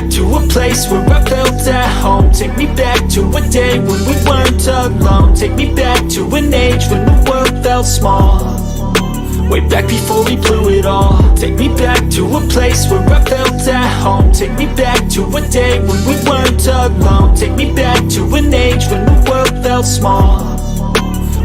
back to a place where I felt at home. Take me back to a day when we weren't alone. Take me back to an age when the world felt small. Way back before we blew it all. Take me back to a place where I felt at home. Take me back to a day when we weren't alone. Take me back to an age when the world felt small.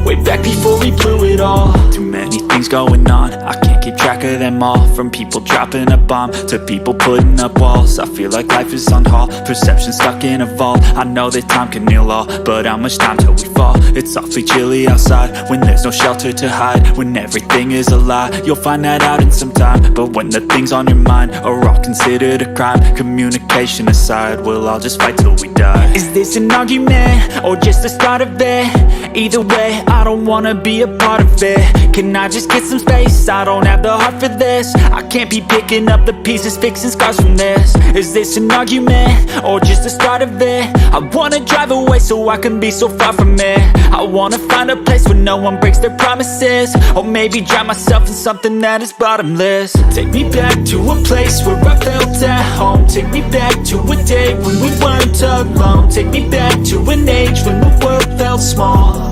Way back before we blew it all. Too many things going on, I can't keep track of them all. From people dropping a bomb to people putting up walls. I feel like life is on hold, perception stuck in a vault. I know that time can heal all, but how much time till we fall? It's awfully chilly outside when there's no shelter to hide. When everything is a lie, you'll find that out in some time. But when the things on your mind are all considered a crime, communication aside, we'll all just fight till we die. Is this an argument or just the start of it? Either way, I don't wanna be a part of it. Can I just get some space? I don't have the heart for this. I can't be picking up the pieces, fixing scars from this. Is this an argument or just the start of it? I wanna drive away so I can be so far from it. I wanna find a place where no one breaks their promises. Or maybe drown myself in something that is bottomless. Take me back to a place where I felt at home. Take me back to a day when we weren't alone. Take me back to an age when the world felt small.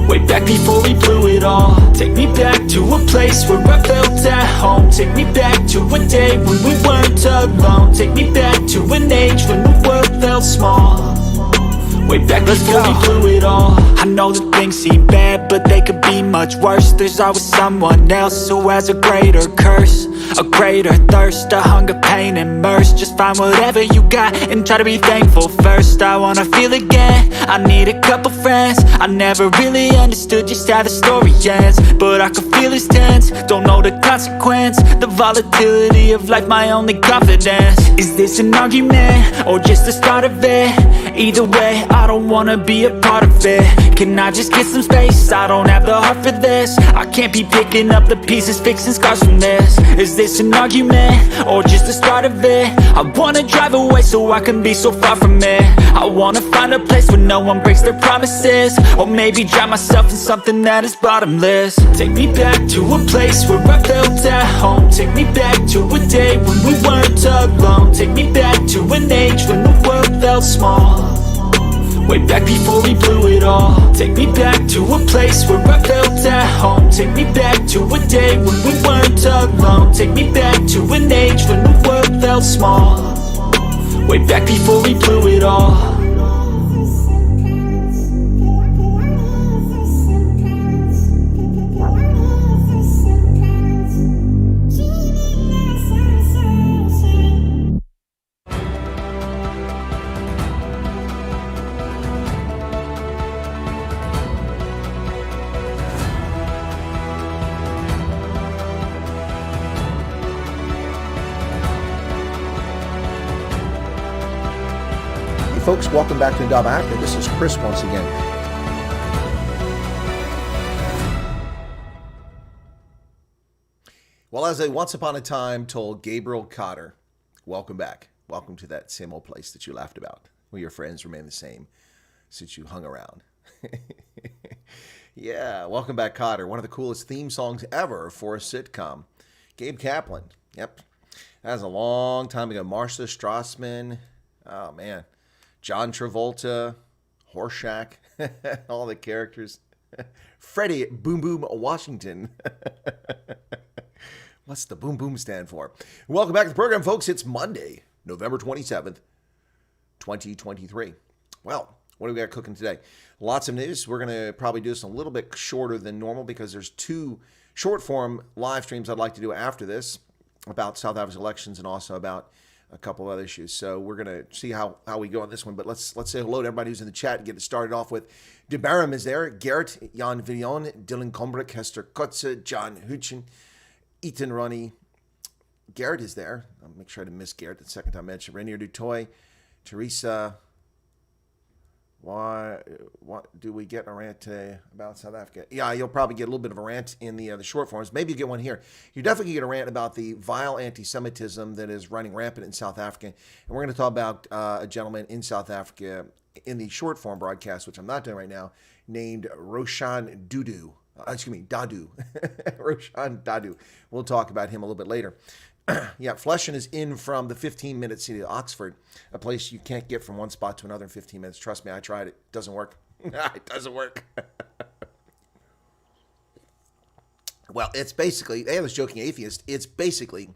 Way back before we blew it all. Take me back to a place where I felt at home. Take me back to a day when we weren't alone. Take me back to an age when the world felt small. Way back before we blew it all. I know that things seem bad, but they could be much worse. There's always someone else who has a greater curse, a greater thirst, a hunger, pain, and mercy. Just find whatever you got and try to be thankful first. I wanna feel again, I need a couple friends. I never really understood just how the story ends, but I can feel it's tense, don't know the consequence. The volatility of life, my only confidence. Is this an argument or just the start of it? Either way, I don't wanna be a part of it. Can I just get some space? I don't have the heart for this. I can't be picking up the pieces, fixing scars from this. Is this an argument or just the start of it? I wanna drive away so I can be so far from it. I wanna find a place where no one breaks their promises. Or maybe drown myself in something that is bottomless. Take me back to a place where I felt at home. Take me back to a day when we weren't alone. Take me back to an age when the world felt small. Way back before we blew it all. Take me back to a place where I felt at home. Take me back to a day when we weren't alone. Take me back to an age when the world felt small. Way back before we blew it all. Folks, welcome back to Indaba Africa. This is Chris once again. Well, as I once upon a time told Gabriel Cotter, welcome back. Welcome to that same old place that you laughed about, where your friends remain the same since you hung around. Yeah, welcome back, Cotter. One of the coolest theme songs ever for a sitcom. Gabe Kaplan. Yep. That was a long time ago. Marcia Strassman. Oh, man. John Travolta, Horshack, all the characters. Freddie Boom Boom Washington. What's the boom boom stand for? Welcome back to the program, folks. It's Monday, November 27th, 2023. Well, what do we got cooking today? Lots of news. We're going to probably do this a little bit shorter than normal because there's two short form live streams I'd like to do after this about South Africa's elections and also about a couple of other issues. So we're going to see how we go on this one. But let's say hello to everybody who's in the chat and get it started off with. DeBaram is there. Garrett, Jan Villion, Dylan Kombrick, Hester Kotze, John Hutchin, Ethan Ronnie. Garrett is there. I'll make sure I didn't miss Garrett the second time I mentioned. Rainier Dutoy, Teresa. What do we get a rant today about South Africa? Yeah, you'll probably get a little bit of a rant in the short forms. Maybe you get one here. You definitely get a rant about the vile anti-Semitism that is running rampant in South Africa. And we're going to talk about a gentleman in South Africa in the short form broadcast, which I'm not doing right now, named Roshan Dadu. Dadu. Roshan Dadu. We'll talk about him a little bit later. Yeah, Flushing is in from the 15-minute city of Oxford, a place you can't get from one spot to another in 15 minutes. Trust me, I tried it. It doesn't work. It doesn't work. Well, it's basically, hey, I was joking atheist. It's basically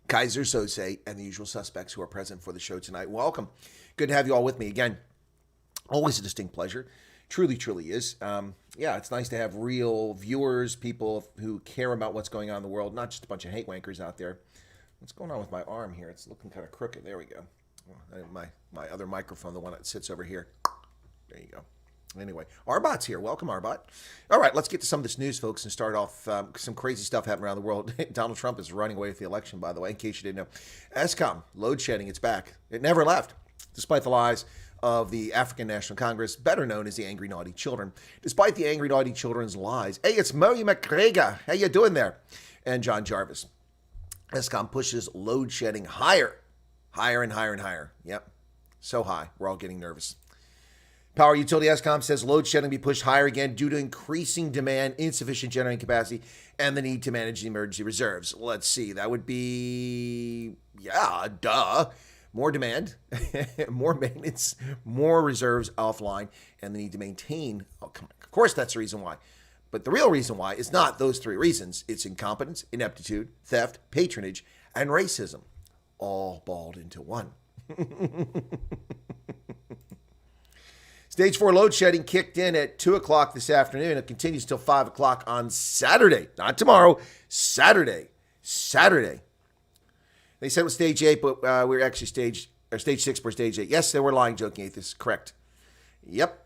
Kaiser Sose and the usual suspects who are present for the show tonight. Welcome. Good to have you all with me again. Always a distinct pleasure. Truly, truly is. Yeah, it's nice to have real viewers, people who care about what's going on in the world, not just a bunch of hate wankers out there. What's going on with my arm here? It's looking kind of crooked. There we go. My other microphone, the one that sits over here. There you go. Anyway, Arbot's here. Welcome, Arbot. All right, let's get to some of this news, folks, and start off some crazy stuff happening around the world. Donald Trump is running away with the election, by the way, in case you didn't know. ESCOM, load shedding, it's back. It never left, despite the lies of the African National Congress, better known as the Angry Naughty Children. Despite the Angry Naughty Children's lies. Hey, it's Murray McGregor. How you doing there? And John Jarvis. ESCOM pushes load shedding higher. Higher and higher and higher. Yep. So high. We're all getting nervous. Power Utility ESCOM says load shedding be pushed higher again due to increasing demand, insufficient generating capacity, and the need to manage the emergency reserves. Let's see. That would be, yeah, duh. More demand, more maintenance, more reserves offline, and the need to maintain. Oh, come on. Of course, that's the reason why. But the real reason why is not those three reasons. It's incompetence, ineptitude, theft, patronage, and racism, all balled into one. Stage 4 load shedding kicked in at 2 o'clock this afternoon. It continues till 5 o'clock on Saturday. Not tomorrow, Saturday. Saturday. They said it was stage 8, but we're actually stage 6 for stage 8. Yes, they were lying, joking atheists. Correct. Yep.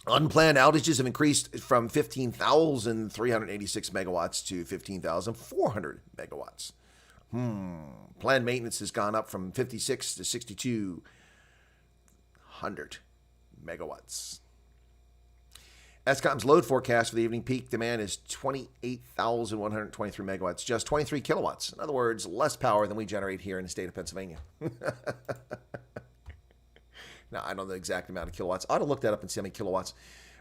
Unplanned outages have increased from 15,386 megawatts to 15,400 megawatts. Planned maintenance has gone up from 56 to 6,200 megawatts. ESCOM's load forecast for the evening peak demand is 28,123 megawatts, just 23 kilowatts. In other words, less power than we generate here in the state of Pennsylvania. Now, I don't know the exact amount of kilowatts. I ought to look that up and see how many kilowatts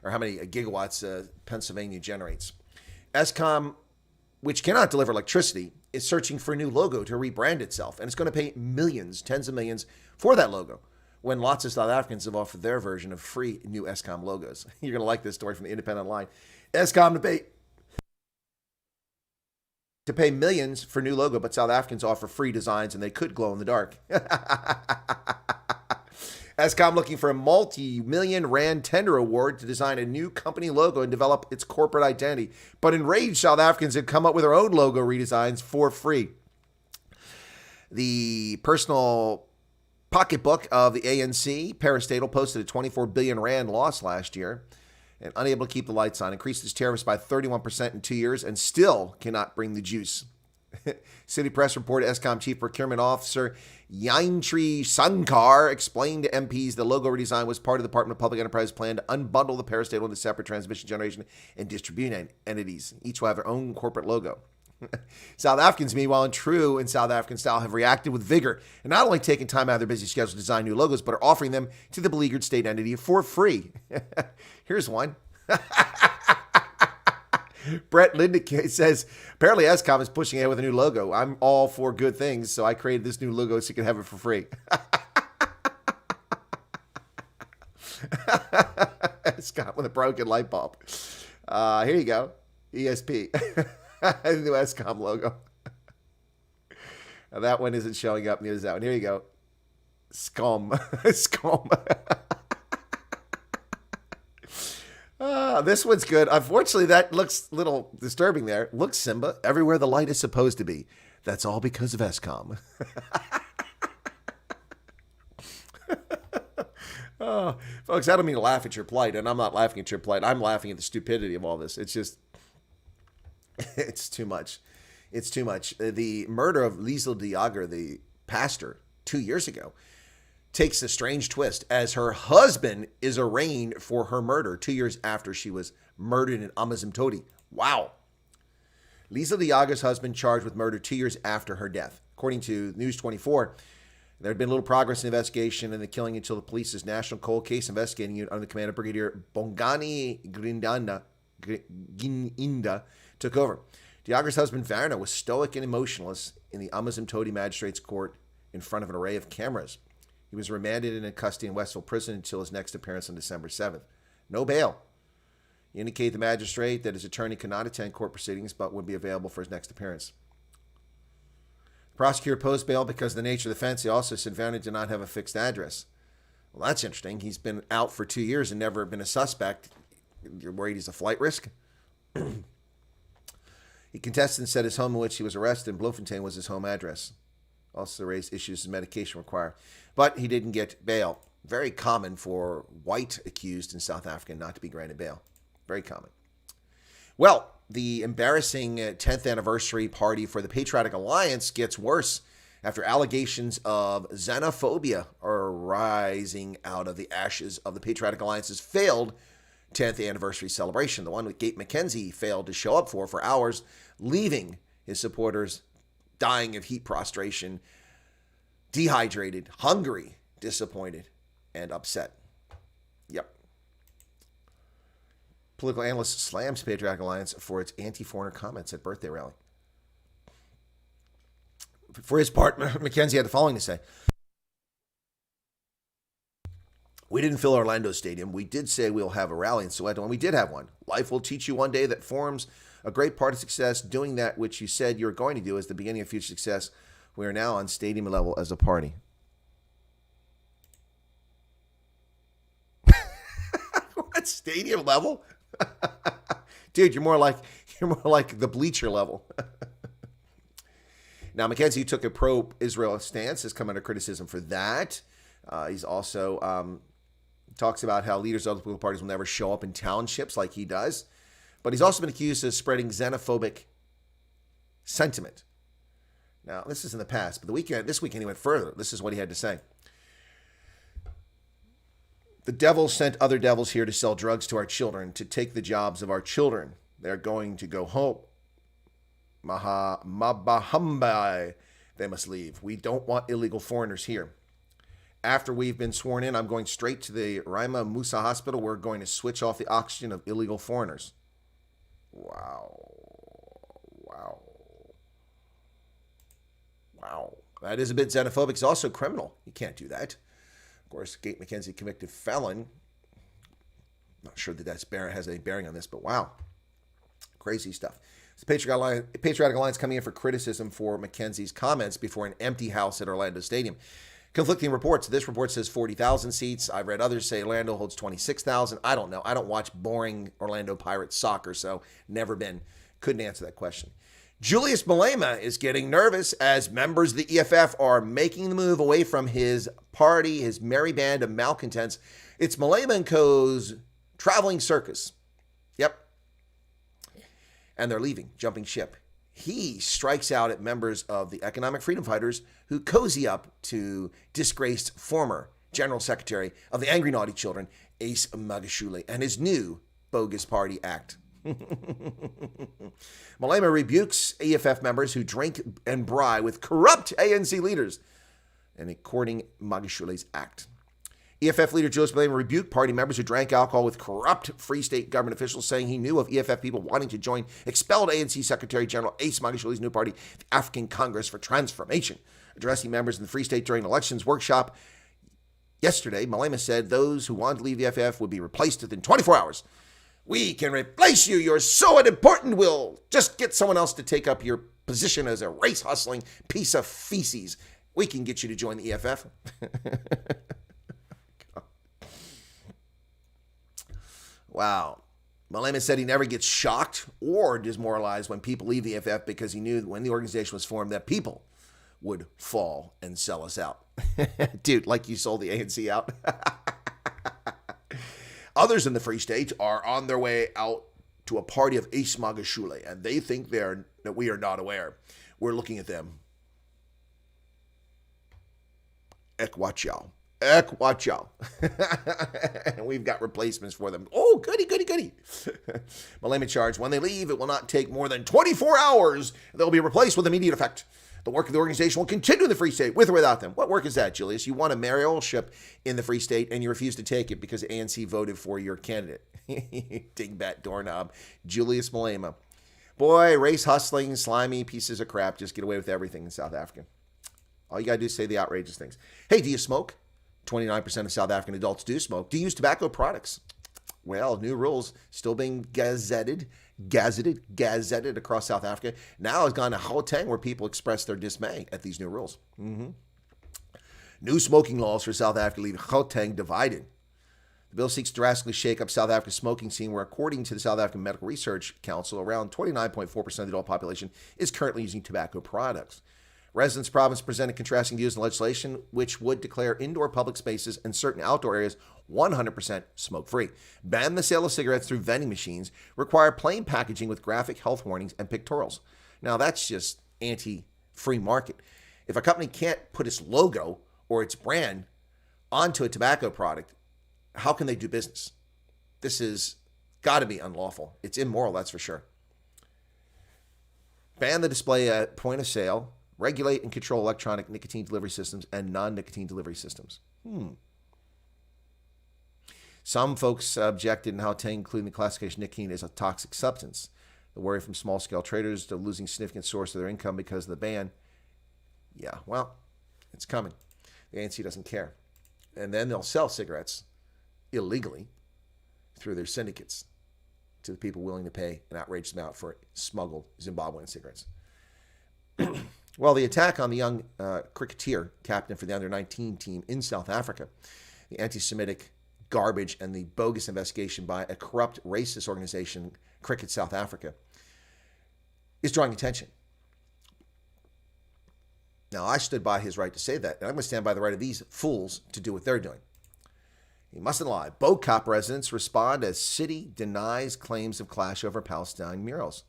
or how many gigawatts Pennsylvania generates. ESCOM, which cannot deliver electricity, is searching for a new logo to rebrand itself, and it's going to pay millions, tens of millions, for that logo, when lots of South Africans have offered their version of free new ESCOM logos. You're going to like this story from the Independent Line. ESCOM to pay millions for new logo, but South Africans offer free designs, and they could glow in the dark. ESCOM looking for a multi-million rand tender award to design a new company logo and develop its corporate identity. But enraged South Africans have come up with their own logo redesigns for free. The personal pocketbook of the ANC, parastatal, posted a 24 billion rand loss last year and unable to keep the lights on. Increased its tariffs by 31% in 2 years and still cannot bring the juice. City Press reported ESCOM Chief Procurement Officer Yaintri Sankar explained to MPs the logo redesign was part of the Department of Public Enterprise plan to unbundle the parastatal into separate transmission, generation, and distribution entities. Each will have their own corporate logo. South Africans, meanwhile, in true South African style, have reacted with vigor and not only taken time out of their busy schedule to design new logos, but are offering them to the beleaguered state entity for free. Here's one. Brett Lindeck says, apparently ESCOM is pushing ahead with a new logo. I'm all for good things, so I created this new logo so you can have it for free. ESCOM with a broken light bulb. Here you go. ESP. The new ESCOM logo. Now that one isn't showing up. Neither is that one. Here you go. SCOM. SCOM. This one's good. Unfortunately, that looks a little disturbing there. Look, Simba, everywhere the light is supposed to be. That's all because of ESCOM. Oh, folks, I don't mean to laugh at your plight, and I'm not laughing at your plight. I'm laughing at the stupidity of all this. It's just, it's too much. It's too much. The murder of Leah Diager, the pastor, 2 years ago, takes a strange twist as her husband is arraigned for her murder 2 years after she was murdered in Amazimtoti. Wow. Leah Diager's husband charged with murder 2 years after her death. According to News 24, there had been little progress in the investigation and the killing until the police's National Cold Case Investigating Unit under the command of Brigadier Bongani Grinda took over. Diager's husband, Varna, was stoic and emotionless in the Amazon Todi Magistrates Court in front of an array of cameras. He was remanded and in custody in Westville Prison until his next appearance on December 7th. No bail. He indicated the magistrate that his attorney could not attend court proceedings but would be available for his next appearance. The prosecutor opposed bail because of the nature of the offense. He also said Varna did not have a fixed address. Well, that's interesting. He's been out for 2 years and never been a suspect. You're worried he's a flight risk? He contested and said his home in which he was arrested in Bloemfontein was his home address. Also raised issues of medication required. But he didn't get bail. Very common for white accused in South Africa not to be granted bail. Very common. Well, the embarrassing 10th anniversary party for the Patriotic Alliance gets worse after allegations of xenophobia are rising out of the ashes of the Patriotic Alliance's failed 10th anniversary celebration. The one with Mckenzi failed to show up for hours, leaving his supporters dying of heat prostration, dehydrated, hungry, disappointed, and upset. Yep. Political analyst slams Patriotic Alliance for its anti-foreigner comments at birthday rally. For his part, Mckenzi had the following to say. We didn't fill Orlando Stadium. We did say we'll have a rally in Soweto, and we did have one. Life will teach you one day that forms a great part of success. Doing that which you said you were going to do is the beginning of future success. We are now on stadium level as a party. What, stadium level? Dude, you're more like the bleacher level. Now, Mckenzi took a pro-Israel stance, has come under criticism for that. He's also talks about how leaders of other political parties will never show up in townships like he does. But he's also been accused of spreading xenophobic sentiment. Now, this is in the past, but this weekend he went further. This is what he had to say. The devil sent other devils here to sell drugs to our children, to take the jobs of our children. They're going to go home. Mabahambai. They must leave. We don't want illegal foreigners here. After we've been sworn in, I'm going straight to the Raima Musa Hospital. We're going to switch off the oxygen of illegal foreigners. Wow. That is a bit xenophobic. It's also criminal. You can't do that. Of course, Gate Mckenzi, convicted felon. Not sure that has any bearing on this, but wow. Crazy stuff. The Patriotic Alliance coming in for criticism for Mckenzi's comments before an empty house at Orlando Stadium. Conflicting reports. This report says 40,000 seats. I've read others say Orlando holds 26,000. I don't know. I don't watch boring Orlando Pirates soccer, so never been. Couldn't answer that question. Julius Malema is getting nervous as members of the EFF are making the move away from his party, his merry band of malcontents. It's Malema & Co.'s traveling circus. Yep. And they're leaving, jumping ship. He strikes out at members of the Economic Freedom Fighters who cozy up to disgraced former General Secretary of the Angry Naughty Children, Ace Magashule, and his new bogus party act. Malema rebukes EFF members who drink and bry with corrupt ANC leaders and according Magashule's act. EFF leader Julius Malema rebuked party members who drank alcohol with corrupt Free State government officials, saying he knew of EFF people wanting to join expelled ANC Secretary General Ace Magashule's new party, the African Congress for Transformation. Addressing members in the Free State during an elections workshop yesterday, Malema said those who wanted to leave the EFF would be replaced within 24 hours. We can replace you. You're so unimportant. We'll just get someone else to take up your position as a race-hustling piece of feces. We can get you to join the EFF. Wow. Malema said he never gets shocked or demoralized when people leave the EFF because he knew that when the organization was formed that people would fall and sell us out. Dude, like you sold the ANC out. Others in the Free State are on their way out to a party of Ace Magashule, and they think that we are not aware. We're looking at them. Ekwachao. And we've got replacements for them. Oh, goody. Malema charged, when they leave, it will not take more than 24 hours. They'll be replaced with immediate effect. The work of the organization will continue in the Free State, with or without them. What work is that, Julius? You want a mayoralship in the Free State, and you refuse to take it because ANC voted for your candidate. Dingbat doorknob, Julius Malema. Boy, race hustling, slimy pieces of crap just get away with everything in South Africa. All you got to do is say the outrageous things. Hey, do you smoke? 29% of South African adults do smoke. Do you use tobacco products? Well, new rules still being gazetted across South Africa. Now it's gone to Gauteng, where people express their dismay at these new rules. New smoking laws for South Africa leave Gauteng divided. The bill seeks to drastically shake up South Africa's smoking scene, where, according to the South African Medical Research Council, around 29.4% of the adult population is currently using tobacco products. Residents of the province presented contrasting views in legislation, which would declare indoor public spaces and certain outdoor areas 100% smoke-free, ban the sale of cigarettes through vending machines, require plain packaging with graphic health warnings and pictorials. Now, that's just anti-free market. If a company can't put its logo or its brand onto a tobacco product, how can they do business? This has got to be unlawful. It's immoral, that's for sure. Ban the display at point of sale. Regulate and control electronic nicotine delivery systems and non-nicotine delivery systems. Some folks objected in Gauteng, including the classification of nicotine as a toxic substance. The worry from small-scale traders to losing a significant source of their income because of the ban. Yeah, well, it's coming. The ANC doesn't care. And then they'll sell cigarettes illegally through their syndicates to the people willing to pay an outrageous amount for smuggled Zimbabwean cigarettes. Well, the attack on the young cricketer, captain for the under-19 team in South Africa, the anti-Semitic garbage and the bogus investigation by a corrupt racist organization, Cricket South Africa, is drawing attention. Now, I stood by his right to say that, and I'm going to stand by the right of these fools to do what they're doing. He mustn't lie. Bo-Kaap residents respond as city denies claims of clash over Palestine murals.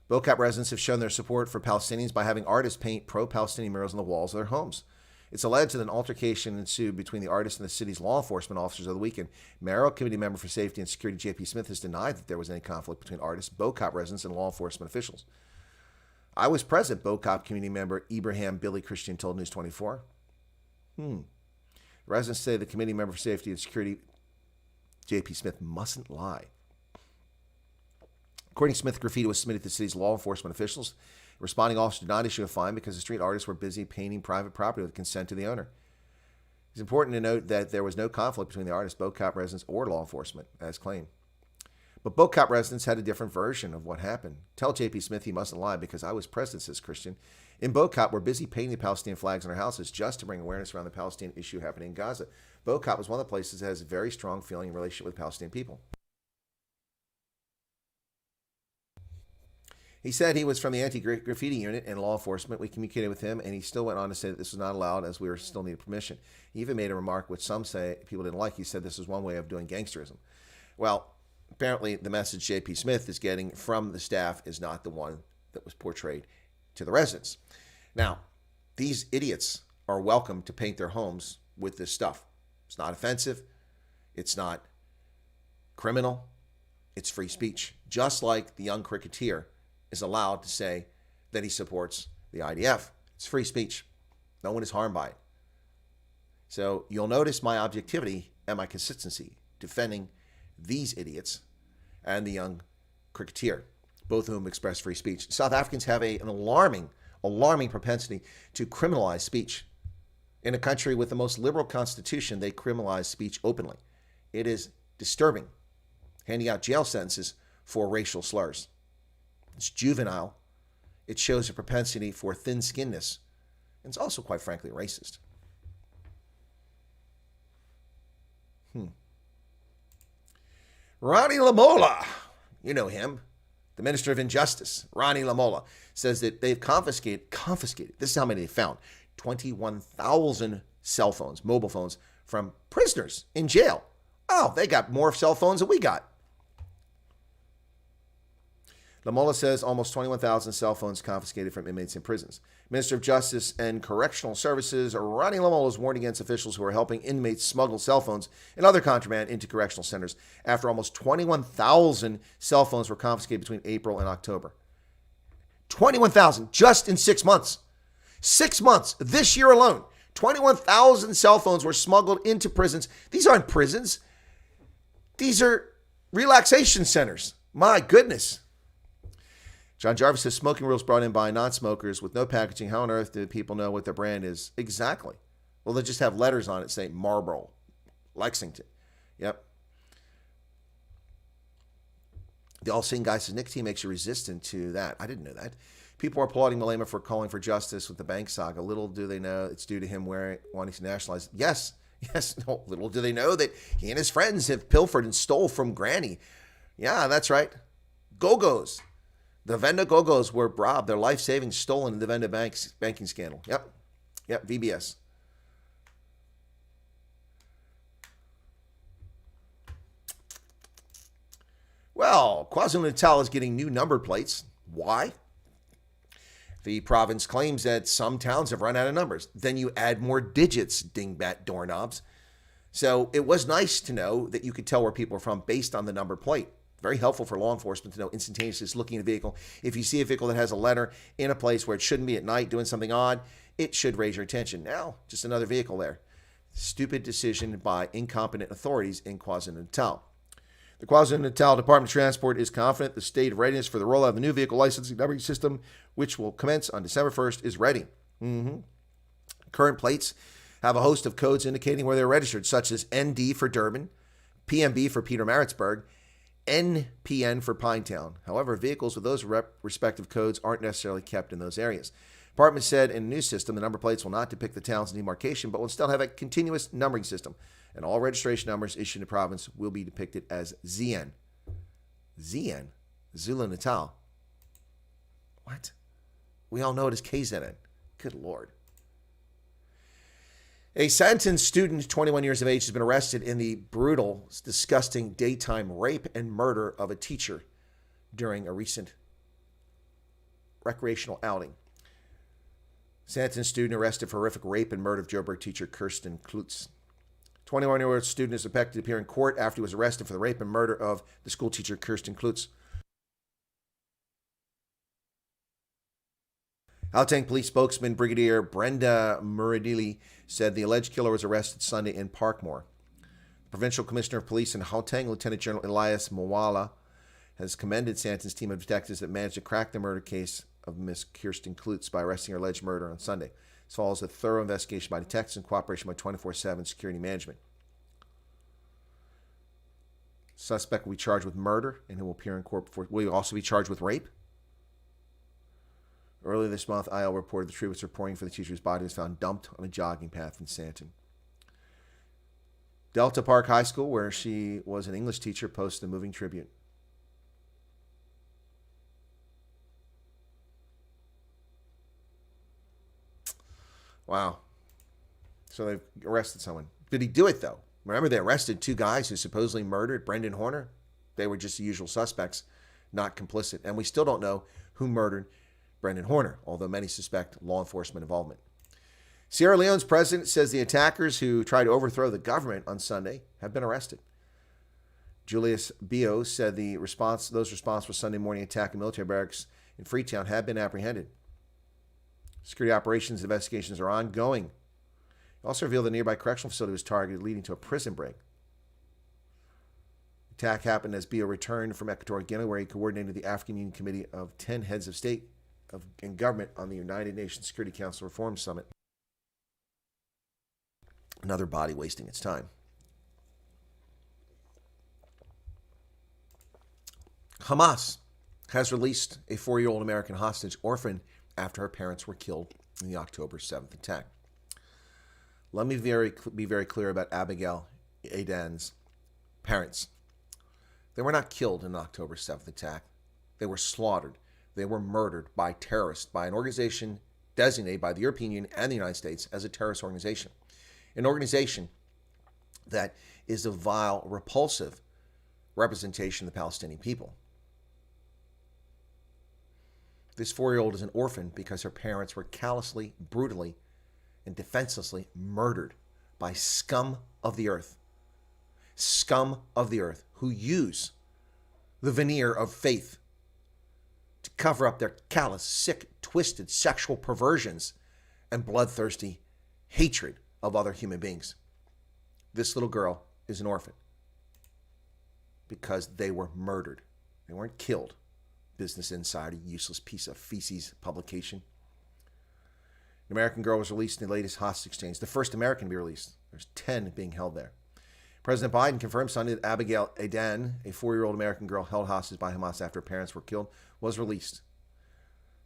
Bo-Kaap residents have shown their support for Palestinians by having artists paint pro-Palestinian murals on the walls of their homes. It's alleged that an altercation ensued between the artists and the city's law enforcement officers over the weekend. Mayoral Committee member for Safety and Security J.P. Smith has denied that there was any conflict between artists, Bo-Kaap residents, and law enforcement officials. I was present, Bo-Kaap community member Ibrahim Billy Christian told News 24. Residents say the committee member for Safety and Security, J.P. Smith, mustn't lie. According to Smith, graffiti was submitted to the city's law enforcement officials. Responding officers did not issue a fine because the street artists were busy painting private property with consent to the owner. It's important to note that there was no conflict between the artists, Bo-Kaap residents, or law enforcement, as claimed. But Bo-Kaap residents had a different version of what happened. Tell J.P. Smith he mustn't lie because I was present, says Christian. In Bo-Kaap, we're busy painting the Palestinian flags on our houses just to bring awareness around the Palestinian issue happening in Gaza. Bo-Kaap was one of the places that has a very strong feeling and relationship with Palestinian people. He said he was from the anti-graffiti unit and law enforcement. We communicated with him, and he still went on to say that this was not allowed as we still needed permission. He even made a remark which some say people didn't like. He said this is one way of doing gangsterism. Well, apparently the message J.P. Smith is getting from the staff is not the one that was portrayed to the residents. Now, these idiots are welcome to paint their homes with this stuff. It's not offensive. It's not criminal. It's free speech. Just like the young cricketer is allowed to say that he supports the IDF. It's free speech. No one is harmed by it. So you'll notice my objectivity and my consistency defending these idiots and the young cricketer, both of whom express free speech. South Africans have an alarming propensity to criminalize speech. In a country with the most liberal constitution, they criminalize speech openly. It is disturbing, handing out jail sentences for racial slurs. It's juvenile. It shows a propensity for thin-skinnedness. And it's also, quite frankly, racist. Ronnie Lamola, you know him, the Minister of Injustice, Ronnie Lamola, says that they've confiscated, this is how many they found, 21,000 cell phones, mobile phones, from prisoners in jail. Oh, they got more cell phones than we got. Lamola says almost 21,000 cell phones confiscated from inmates in prisons. Minister of Justice and Correctional Services, Ronnie Lamola, has warned against officials who are helping inmates smuggle cell phones and other contraband into correctional centers after almost 21,000 cell phones were confiscated between April and October. 21,000 just in 6 months. 6 months, this year alone. 21,000 cell phones were smuggled into prisons. These aren't prisons. These are relaxation centers. My goodness. John Jarvis says smoking rules brought in by non-smokers with no packaging. How on earth do people know what their brand is? Exactly. Well, they just have letters on it saying Marlboro, Lexington. Yep. The All-Seeing guy says nicotine makes you resistant to that. I didn't know that. People are applauding Malema for calling for justice with the bank saga. Little do they know it's due to him wanting to nationalize. Yes. No, little do they know that he and his friends have pilfered and stole from Granny. Yeah, that's right. Go-Go's. The Venda Go-Go's were robbed. Their life savings stolen in the Venda banking scandal. Yep, VBS. Well, KwaZulu-Natal is getting new number plates. Why? The province claims that some towns have run out of numbers. Then you add more digits, dingbat doorknobs. So it was nice to know that you could tell where people are from based on the number plate. Very helpful for law enforcement to know instantaneously just looking at a vehicle. If you see a vehicle that has a letter in a place where it shouldn't be at night doing something odd, it should raise your attention. Now, just another vehicle there. Stupid decision by incompetent authorities in KwaZulu-Natal. The KwaZulu-Natal Department of Transport is confident the state of readiness for the rollout of the new vehicle licensing numbering system, which will commence on December 1st, is ready. Current plates have a host of codes indicating where they're registered, such as ND for Durban, PMB for Pietermaritzburg, NPN for Pinetown. However, vehicles with those respective codes aren't necessarily kept in those areas. The department said in a new system, the number plates will not depict the town's demarcation, but will still have a continuous numbering system, and all registration numbers issued in the province will be depicted as ZN. ZN? Zulu-Natal. What? We all know it as KZN. Good Lord. A Santon student, 21 years of age, has been arrested in the brutal, disgusting daytime rape and murder of a teacher during a recent recreational outing. Santon student arrested for horrific rape and murder of Joburg teacher Kirsten Klutz. 21-year-old student is expected to appear in court after he was arrested for the rape and murder of the school teacher Kirsten Klutz. Gauteng Police spokesman Brigadier Brenda Muradili said the alleged killer was arrested Sunday in Parkmore. The Provincial Commissioner of Police in Gauteng, Lieutenant General Elias Mwala, has commended Santon's team of detectives that managed to crack the murder case of Miss Kirsten Klutz by arresting her alleged murder on Sunday. This follows a thorough investigation by detectives in cooperation by 24/7 Security Management. Suspect will be charged with murder and he will appear in court before. Will he also be charged with rape? Earlier this month, IL reported the tree was reporting for the teacher's body was found dumped on a jogging path in Santon. Delta Park High School, where she was an English teacher, posted a moving tribute. Wow. So they've arrested someone. Did he do it, though? Remember, they arrested two guys who supposedly murdered Brendan Horner? They were just the usual suspects, not complicit. And we still don't know who murdered Brendan Horner, although many suspect law enforcement involvement. Sierra Leone's president says the attackers who tried to overthrow the government on Sunday have been arrested. Julius Bio said those responsible for Sunday morning attack in military barracks in Freetown have been apprehended. Security operations investigations are ongoing. He also revealed the nearby correctional facility was targeted, leading to a prison break. The attack happened as Bio returned from Equatorial Guinea, where he coordinated the African Union Committee of 10 heads of state and government on the United Nations Security Council Reform Summit. Another body wasting its time. Hamas has released a 4-year-old American hostage orphan after her parents were killed in the October 7th attack. Let me be very clear about Abigail Adan's parents. They were not killed in the October 7th attack. They were slaughtered. They were murdered by terrorists, by an organization designated by the European Union and the United States as a terrorist organization. An organization that is a vile, repulsive representation of the Palestinian people. This 4-year-old is an orphan because her parents were callously, brutally, and defenselessly murdered by scum of the earth. Scum of the earth who use the veneer of faith to cover up their callous, sick, twisted sexual perversions and bloodthirsty hatred of other human beings. This little girl is an orphan because they were murdered. They weren't killed. Business Insider, useless piece of feces publication. An American girl was released in the latest hostage exchange. The first American to be released. There's 10 being held there. President Biden confirmed Sunday that Abigail Adan, a 4-year-old American girl held hostage by Hamas after her parents were killed, was released.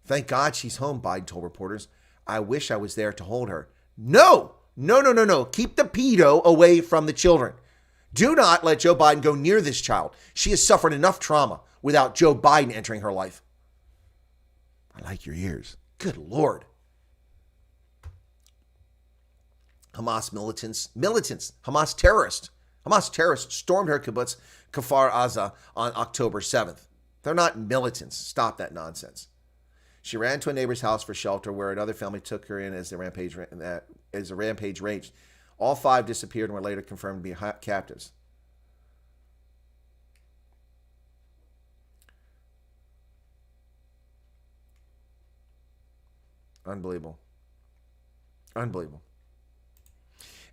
Thank God she's home, Biden told reporters. I wish I was there to hold her. No. Keep the pedo away from the children. Do not let Joe Biden go near this child. She has suffered enough trauma without Joe Biden entering her life. I like your ears. Good Lord. Hamas militants, Hamas terrorists stormed her kibbutz Kfar Aza on October 7th. They're not militants. Stop that nonsense. She ran to a neighbor's house for shelter where another family took her in as the rampage raged. All 5 disappeared and were later confirmed to be captives. Unbelievable.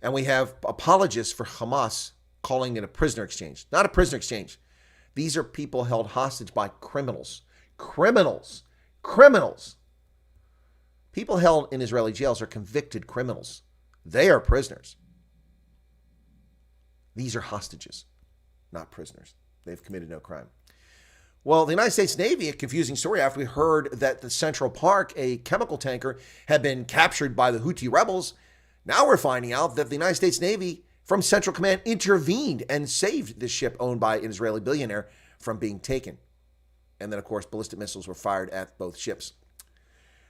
And we have apologists for Hamas calling it a prisoner exchange. Not a prisoner exchange. These are people held hostage by criminals. Criminals. People held in Israeli jails are convicted criminals. They are prisoners. These are hostages, not prisoners. They've committed no crime. Well, the United States Navy, a confusing story after we heard that the Central Park, a chemical tanker, had been captured by the Houthi rebels. Now we're finding out that the United States Navy from Central Command intervened and saved this ship owned by an Israeli billionaire from being taken. And then, of course, ballistic missiles were fired at both ships.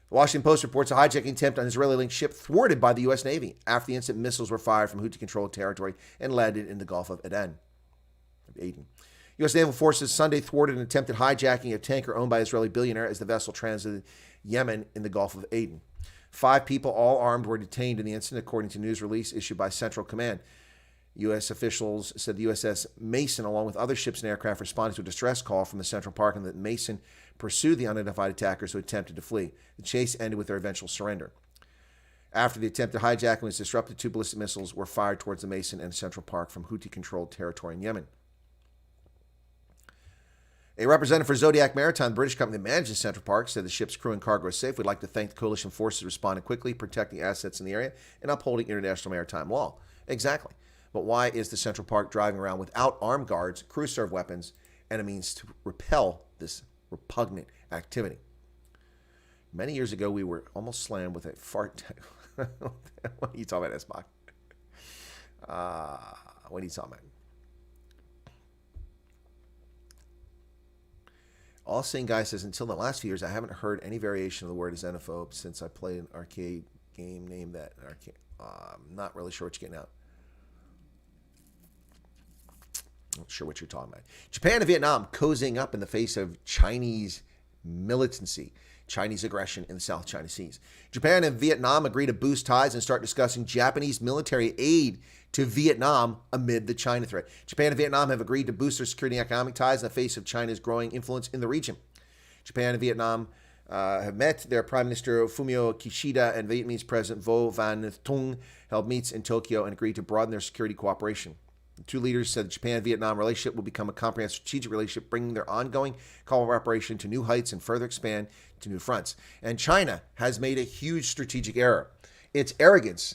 The Washington Post reports a hijacking attempt on an Israeli-linked ship thwarted by the U.S. Navy. After the incident, missiles were fired from Houthi-controlled territory and landed in the Gulf of Aden. U.S. Naval Forces Sunday thwarted an attempted hijacking of a tanker owned by an Israeli billionaire as the vessel transited Yemen in the Gulf of Aden. 5 people, all armed, were detained in the incident, according to a news release issued by Central Command. U.S. officials said the USS Mason, along with other ships and aircraft, responded to a distress call from the Central Park and that Mason pursued the unidentified attackers who attempted to flee. The chase ended with their eventual surrender. After the attempted hijacking was disrupted, 2 ballistic missiles were fired towards the Mason and Central Park from Houthi-controlled territory in Yemen. A representative for Zodiac Maritime, the British company that manages Central Park, said the ship's crew and cargo is safe. We'd like to thank the coalition forces responding quickly, protecting assets in the area, and upholding international maritime law. Exactly. But why is the Central Park driving around without armed guards, crew-served weapons, and a means to repel this repugnant activity? Many years ago, we were almost slammed with a fart. What are you talking about, S-Bach? What are you talking about? All Seeing Guy says, until the last few years, I haven't heard any variation of the word xenophobe since I played an arcade game named that. I'm not really sure what you're getting at. Not sure what you're talking about. Japan and Vietnam cozying up in the face of Chinese militancy, Chinese aggression in the South China Seas. Japan and Vietnam agree to boost ties and start discussing Japanese military aid to Vietnam amid the China threat. Japan and Vietnam have agreed to boost their security and economic ties in the face of China's growing influence in the region. Japan and Vietnam have met. Their Prime Minister Fumio Kishida and Vietnamese President Vo Van Tung held meets in Tokyo and agreed to broaden their security cooperation. The 2 leaders said the Japan-Vietnam relationship will become a comprehensive strategic relationship, bringing their ongoing cooperation to new heights and further expand to new fronts. And China has made a huge strategic error. Its arrogance,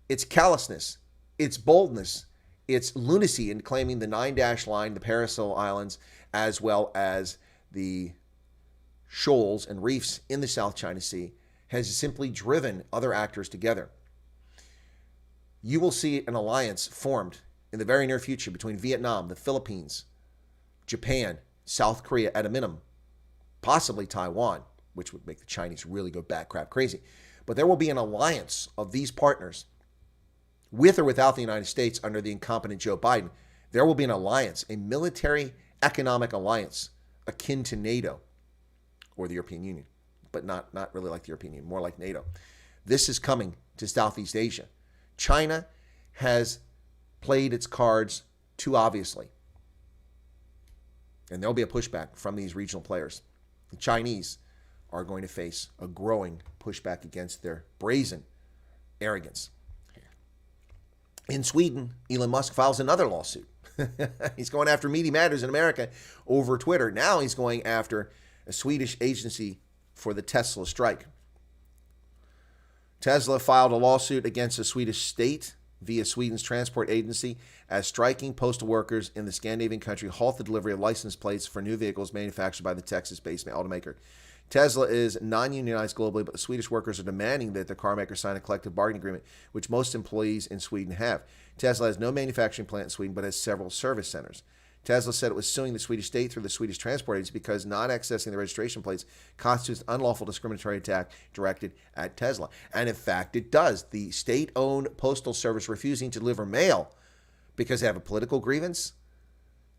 its callousness, its boldness, its lunacy in claiming the 9-dash line, the Paracel Islands, as well as the shoals and reefs in the South China Sea, has simply driven other actors together. You will see an alliance formed in the very near future between Vietnam, the Philippines, Japan, South Korea at a minimum, possibly Taiwan, which would make the Chinese really go bat crap crazy. But there will be an alliance of these partners, with or without the United States under the incompetent Joe Biden. There will be an alliance, a military economic alliance akin to NATO or the European Union, but not really like the European Union, more like NATO. This is coming to Southeast Asia. China has played its cards too obviously. And there'll be a pushback from these regional players. The Chinese are going to face a growing pushback against their brazen arrogance. In Sweden, Elon Musk files another lawsuit. He's going after Media Matters in America over Twitter. Now he's going after a Swedish agency for the Tesla strike. Tesla filed a lawsuit against the Swedish state via Sweden's transport agency as striking postal workers in the Scandinavian country halt the delivery of license plates for new vehicles manufactured by the Texas-based automaker. Tesla is non-unionized globally, but the Swedish workers are demanding that the carmaker sign a collective bargaining agreement, which most employees in Sweden have. Tesla has no manufacturing plant in Sweden, but has several service centers. Tesla said it was suing the Swedish state through the Swedish transport agency because not accessing the registration plates constitutes an unlawful discriminatory attack directed at Tesla. And in fact, it does. The state-owned postal service refusing to deliver mail because they have a political grievance,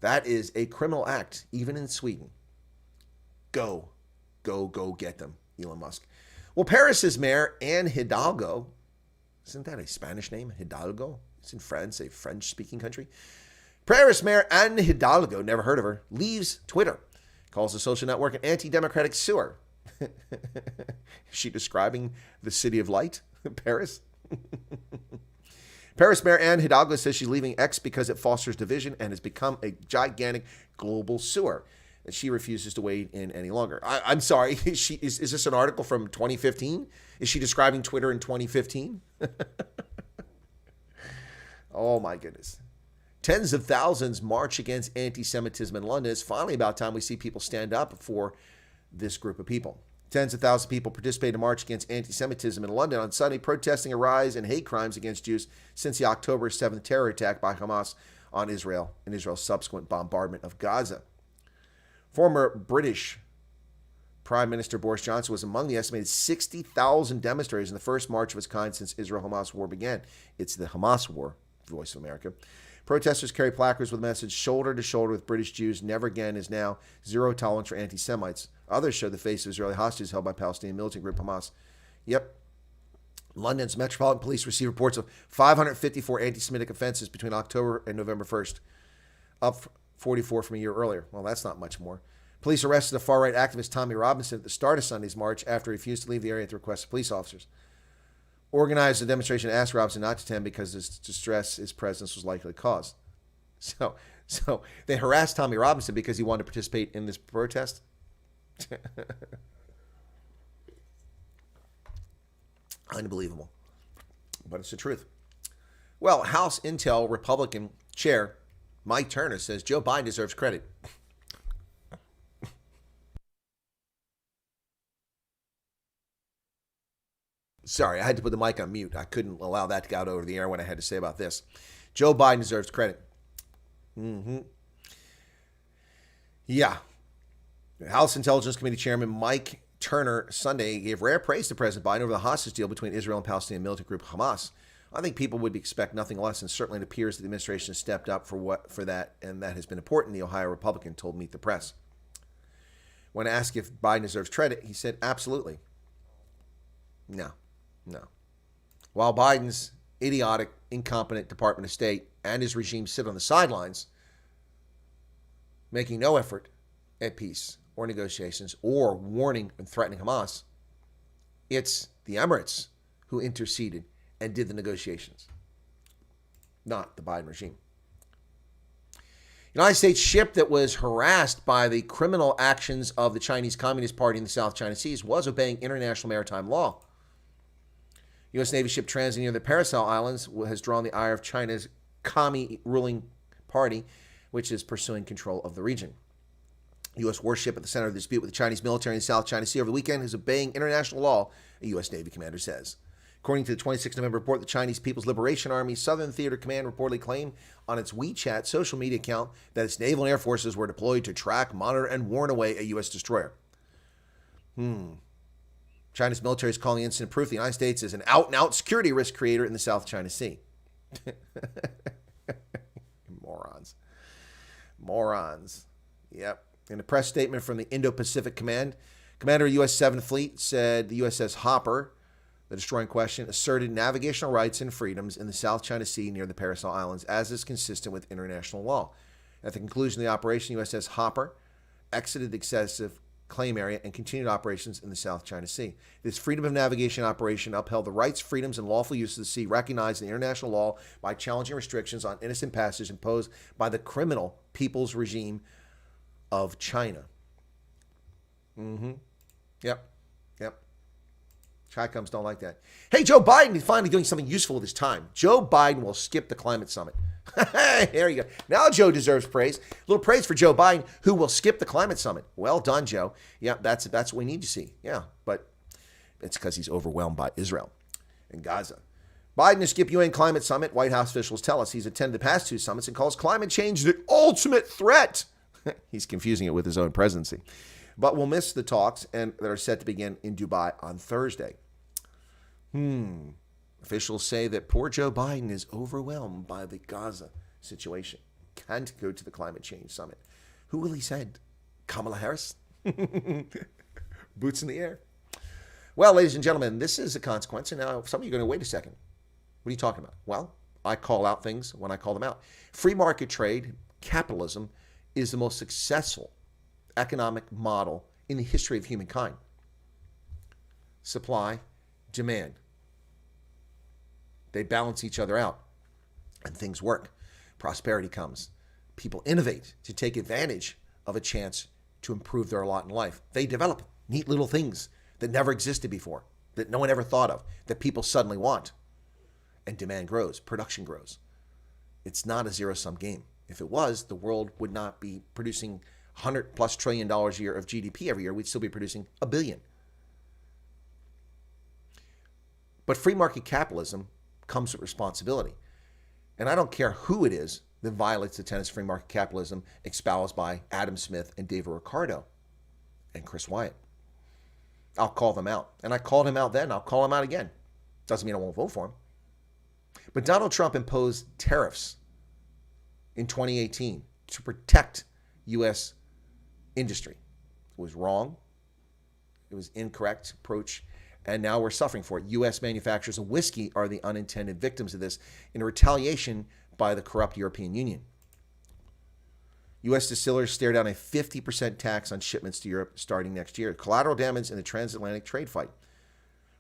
that is a criminal act, even in Sweden. Go get them, Elon Musk. Well, Paris's mayor, Anne Hidalgo, isn't that a Spanish name, Hidalgo? It's in France, a French-speaking country. Paris Mayor Anne Hidalgo, never heard of her, leaves Twitter, calls the social network an anti-democratic sewer. Is she describing the city of light, Paris? Paris Mayor Anne Hidalgo says she's leaving X because it fosters division and has become a gigantic global sewer. And she refuses to wade in any longer. I'm sorry, is this an article from 2015? Is she describing Twitter in 2015? Oh my goodness. Tens of thousands march against anti-Semitism in London. It's finally about time we see people stand up for this group of people. Tens of thousands of people participated in a march against anti-Semitism in London on Sunday, protesting a rise in hate crimes against Jews since the October 7th terror attack by Hamas on Israel and Israel's subsequent bombardment of Gaza. Former British Prime Minister Boris Johnson was among the estimated 60,000 demonstrators in the first march of its kind since Israel-Hamas war began. It's the Hamas war, Voice of America. Protesters carry placards with the message, shoulder to shoulder with British Jews, never again is now, zero tolerance for anti-Semites. Others show the face of Israeli hostages held by Palestinian militant group Hamas. Yep. London's Metropolitan Police received reports of 554 anti-Semitic offenses between October and November 1st, up 44 from a year earlier. Well, that's not much more. Police arrested the far-right activist Tommy Robinson at the start of Sunday's march after he refused to leave the area at the request of police officers. Organized the demonstration asked Robinson not to attend because of the distress his presence was likely to cause. So they harassed Tommy Robinson because he wanted to participate in this protest. Unbelievable. But it's the truth. Well, House Intel Republican Chair Mike Turner says Joe Biden deserves credit. Sorry, I had to put the mic on mute. I couldn't allow that to get out over the air when I had to say about this. Joe Biden deserves credit. Yeah. House Intelligence Committee Chairman Mike Turner Sunday gave rare praise to President Biden over the hostage deal between Israel and Palestinian militant group Hamas. I think people would expect nothing less, and certainly it appears that the administration has stepped up for that, and that has been important, the Ohio Republican told Meet the Press. When asked if Biden deserves credit, he said, absolutely. No. While Biden's idiotic, incompetent Department of State and his regime sit on the sidelines, making no effort at peace or negotiations or warning and threatening Hamas, it's the Emirates who interceded and did the negotiations, not the Biden regime. United States ship that was harassed by the criminal actions of the Chinese Communist Party in the South China Seas was obeying international maritime law. U.S. Navy ship transiting near the Paracel Islands has drawn the ire of China's commie ruling party, which is pursuing control of the region. U.S. warship at the center of the dispute with the Chinese military in the South China Sea over the weekend is obeying international law, a U.S. Navy commander says. According to the 26 November report, the Chinese People's Liberation Army Southern Theater Command reportedly claimed on its WeChat social media account that its naval and air forces were deployed to track, monitor, and warn away a U.S. destroyer. China's military is calling the incident proof the United States is an out-and-out security risk creator in the South China Sea. Morons. Yep. In a press statement from the Indo-Pacific Command, Commander of U.S. 7th Fleet said the USS Hopper, the destroyer in question, asserted navigational rights and freedoms in the South China Sea near the Paracel Islands, as is consistent with international law. At the conclusion of the operation, USS Hopper exited the excessive claim area and continued operations in the South China Sea. This freedom of navigation operation upheld the rights, freedoms, and lawful use of the sea recognized in international law by challenging restrictions on innocent passage imposed by the criminal People's Regime of China. Mm-hmm. Yep. Chi-coms don't like that. Hey, Joe Biden is finally doing something useful with his time. Joe Biden will skip the climate summit. There you go. Now Joe deserves praise. A little praise for Joe Biden, who will skip the climate summit. Well done, Joe. Yeah, that's what we need to see. Yeah, but it's because he's overwhelmed by Israel and Gaza. Biden to skip UN climate summit. White House officials tell us he's attended the past 2 summits and calls climate change the ultimate threat. He's confusing it with his own presidency. But we'll miss the talks that are set to begin in Dubai on Thursday. Officials say that poor Joe Biden is overwhelmed by the Gaza situation. Can't go to the climate change summit. Who will he send? Kamala Harris? Boots in the air. Well, ladies and gentlemen, this is a consequence. And now some of you are going to wait a second. What are you talking about? Well, I call out things when I call them out. Free market trade, capitalism, is the most successful economic model in the history of humankind. Supply, demand. They balance each other out and things work. Prosperity comes. People innovate to take advantage of a chance to improve their lot in life. They develop neat little things that never existed before, that no one ever thought of, that people suddenly want. And demand grows, production grows. It's not a zero-sum game. If it was, the world would not be producing $100+ trillion a year of GDP every year. We'd still be producing $1 billion. But free market capitalism comes with responsibility. And I don't care who it is that violates the tenets of free market capitalism espoused by Adam Smith and David Ricardo and Chris Wyatt. I'll call them out. And I called him out then. I'll call him out again. Doesn't mean I won't vote for him. But Donald Trump imposed tariffs in 2018 to protect U.S. industry. It was wrong. It was incorrect approach. And now we're suffering for it. U.S. manufacturers of whiskey are the unintended victims of this in retaliation by the corrupt European Union. U.S. distillers stare down a 50% tax on shipments to Europe starting next year. Collateral damage in the transatlantic trade fight.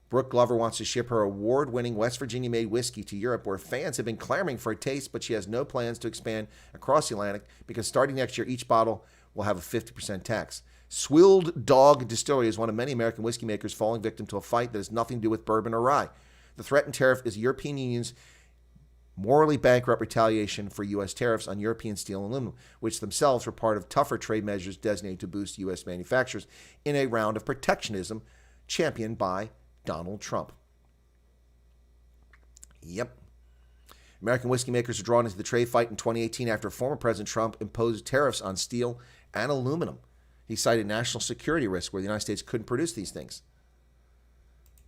Brooke Glover wants to ship her award-winning West Virginia-made whiskey to Europe, where fans have been clamoring for a taste, but she has no plans to expand across the Atlantic because starting next year, each bottle will have a 50% tax. Swilled Dog Distillery is one of many American whiskey makers falling victim to a fight that has nothing to do with bourbon or rye. The threatened tariff is the European Union's morally bankrupt retaliation for U.S. tariffs on European steel and aluminum, which themselves were part of tougher trade measures designated to boost U.S. manufacturers in a round of protectionism championed by Donald Trump. Yep. American whiskey makers are drawn into the trade fight in 2018 after former President Trump imposed tariffs on steel and aluminum. He cited national security risk where the United States couldn't produce these things.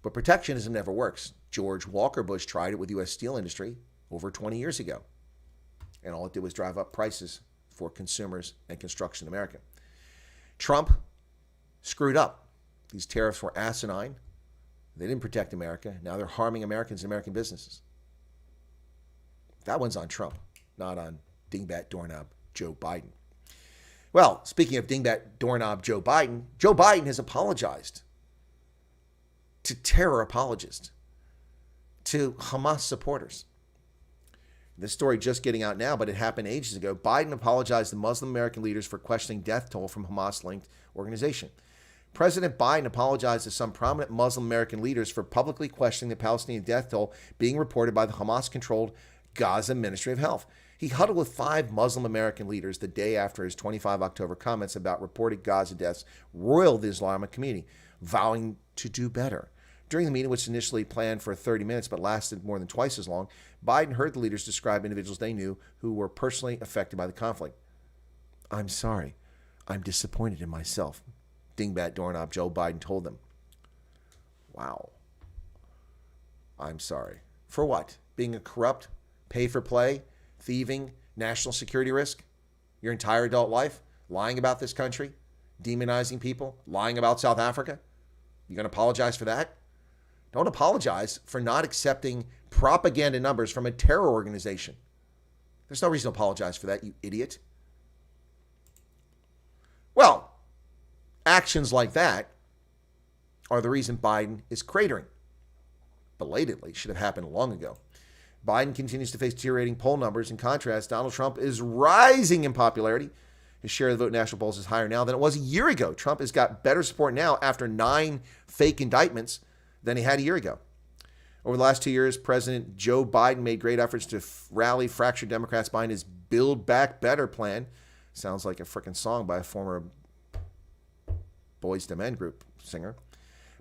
But protectionism never works. George Walker Bush tried it with U.S. steel industry over 20 years ago. And all it did was drive up prices for consumers and construction in America. Trump screwed up. These tariffs were asinine. They didn't protect America. Now they're harming Americans and American businesses. That one's on Trump, not on dingbat doorknob Joe Biden. Well, speaking of dingbat doorknob Joe Biden has apologized to terror apologists, to Hamas supporters. This story just getting out now, but it happened ages ago. Biden apologized to Muslim American leaders for questioning death toll from Hamas-linked organization. President Biden apologized to some prominent Muslim American leaders for publicly questioning the Palestinian death toll being reported by the Hamas-controlled Gaza Ministry of Health. He huddled with 5 Muslim American leaders the day after his 25 October comments about reported Gaza deaths roiled the Islamic community, vowing to do better. During the meeting, which initially planned for 30 minutes but lasted more than twice as long, Biden heard the leaders describe individuals they knew who were personally affected by the conflict. "I'm sorry. I'm disappointed in myself," dingbat doorknob Joe Biden told them. Wow. I'm sorry. For what? Being a corrupt, pay-for-play, thieving, national security risk? Your entire adult life? Lying about this country? Demonizing people? Lying about South Africa? You going to apologize for that? Don't apologize for not accepting propaganda numbers from a terror organization. There's no reason to apologize for that, you idiot. Well, actions like that are the reason Biden is cratering. Belatedly, should have happened long ago. Biden continues to face deteriorating poll numbers. In contrast, Donald Trump is rising in popularity. His share of the vote in national polls is higher now than it was a year ago. Trump has got better support now after 9 fake indictments than he had a year ago. Over the last 2 years, President Joe Biden made great efforts to rally fractured Democrats behind his Build Back Better plan. Sounds like a freaking song by a former Boyz II Men group singer.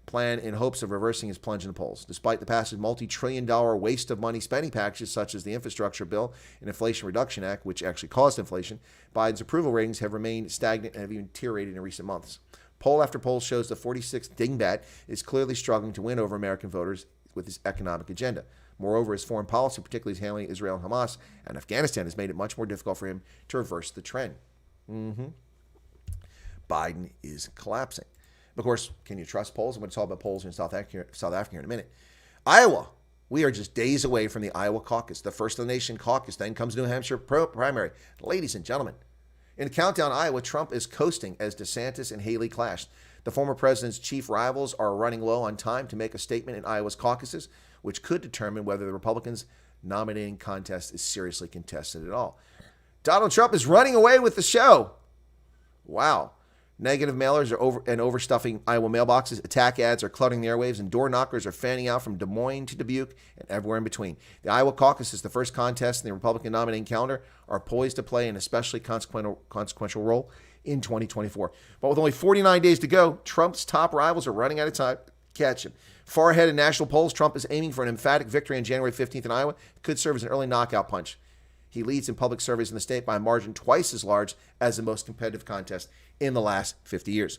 Plan in hopes of reversing his plunge in the polls. Despite the passage of multi-trillion-dollar waste of money spending packages such as the Infrastructure Bill and Inflation Reduction Act, which actually caused inflation, Biden's approval ratings have remained stagnant and have even deteriorated in recent months. Poll after poll shows the 46th dingbat is clearly struggling to win over American voters with his economic agenda. Moreover, his foreign policy, particularly his handling Israel and Hamas and Afghanistan, has made it much more difficult for him to reverse the trend. Biden is collapsing. Of course, can you trust polls? I'm going to talk about polls in South Africa here in a minute. Iowa. We are just days away from the Iowa caucus, the first of the nation caucus. Then comes New Hampshire primary. Ladies and gentlemen, in the countdown, Iowa, Trump is coasting as DeSantis and Haley clash. The former president's chief rivals are running low on time to make a statement in Iowa's caucuses, which could determine whether the Republicans' nominating contest is seriously contested at all. Donald Trump is running away with the show. Wow. Negative mailers are overstuffing Iowa mailboxes. Attack ads are cluttering the airwaves, and door knockers are fanning out from Des Moines to Dubuque and everywhere in between. The Iowa caucus is the first contest in the Republican nominating calendar, are poised to play an especially consequential role in 2024. But with only 49 days to go, Trump's top rivals are running out of time to catch him. Far ahead in national polls, Trump is aiming for an emphatic victory on January 15th in Iowa. It could serve as an early knockout punch. He leads in public surveys in the state by a margin twice as large as the most competitive contest in the last 50 years.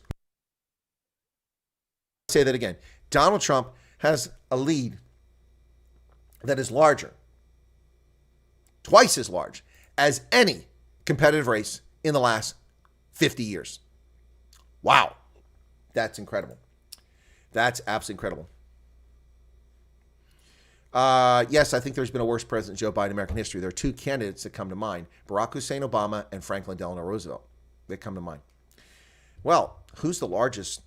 I'll say that again. Donald Trump has a lead that is larger, twice as large as any competitive race in the last 50 years. Wow. That's incredible. That's absolutely incredible. Yes, I think there's been a worse president, Joe Biden, in American history. There are 2 candidates that come to mind, Barack Hussein Obama and Franklin Delano Roosevelt. They come to mind. Well, who's the largest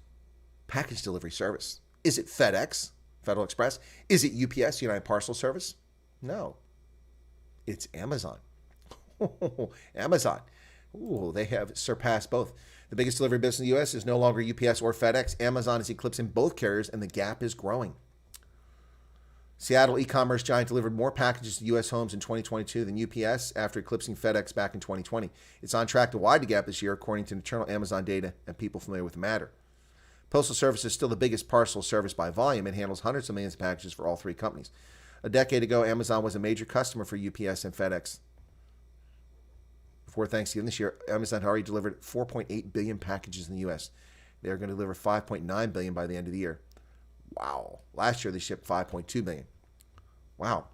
package delivery service? Is it FedEx, Federal Express? Is it UPS, United Parcel Service? No. It's Amazon. Amazon. Ooh, they have surpassed both. The biggest delivery business in the U.S. is no longer UPS or FedEx. Amazon is eclipsing both carriers, and the gap is growing. Seattle e-commerce giant delivered more packages to U.S. homes in 2022 than UPS after eclipsing FedEx back in 2020. It's on track to widen the gap this year, according to internal Amazon data and people familiar with the matter. Postal Service is still the biggest parcel service by volume. It handles hundreds of millions of packages for all 3 companies. A decade ago, Amazon was a major customer for UPS and FedEx. Before Thanksgiving this year, Amazon had already delivered 4.8 billion packages in the U.S. They are going to deliver 5.9 billion by the end of the year. Wow. Last year, they shipped 5.2 billion. Wow.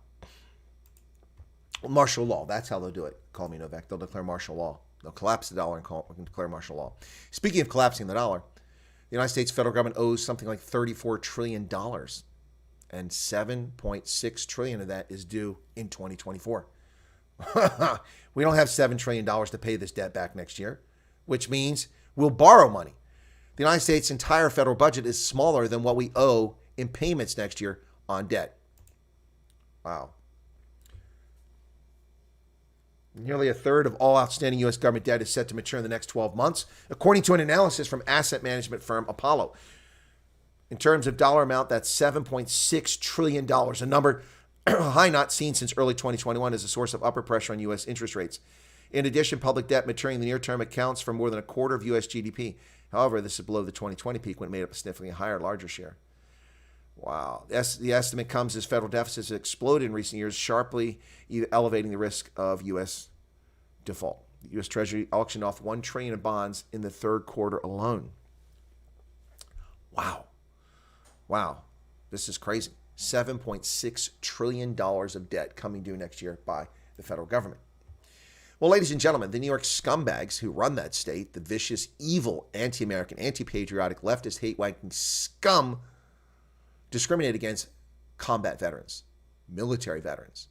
Well, martial law. That's how they'll do it. Call me Novak. They'll declare martial law. They'll collapse the dollar and declare martial law. Speaking of collapsing the dollar, the United States federal government owes something like $34 trillion. And $7.6 trillion of that is due in 2024. We don't have $7 trillion to pay this debt back next year, which means we'll borrow money. The United States' entire federal budget is smaller than what we owe in payments next year on debt. Wow. Nearly a third of all outstanding U.S. government debt is set to mature in the next 12 months, according to an analysis from asset management firm Apollo. In terms of dollar amount, that's $7.6 trillion, a number high not seen since early 2021 as a source of upper pressure on U.S. interest rates. In addition, public debt maturing in the near term accounts for more than a quarter of U.S. GDP. However, this is below the 2020 peak when it made up a significantly higher, larger share. Wow. The estimate comes as federal deficits have exploded in recent years, sharply elevating the risk of U.S. default. The U.S. Treasury auctioned off $1 trillion of bonds in the third quarter alone. Wow. Wow. This is crazy. $7.6 trillion of debt coming due next year by the federal government. Well, ladies and gentlemen, the New York scumbags who run that state, the vicious, evil, anti-American, anti-patriotic, leftist, hate-wanking scum, discriminate against combat veterans, military veterans,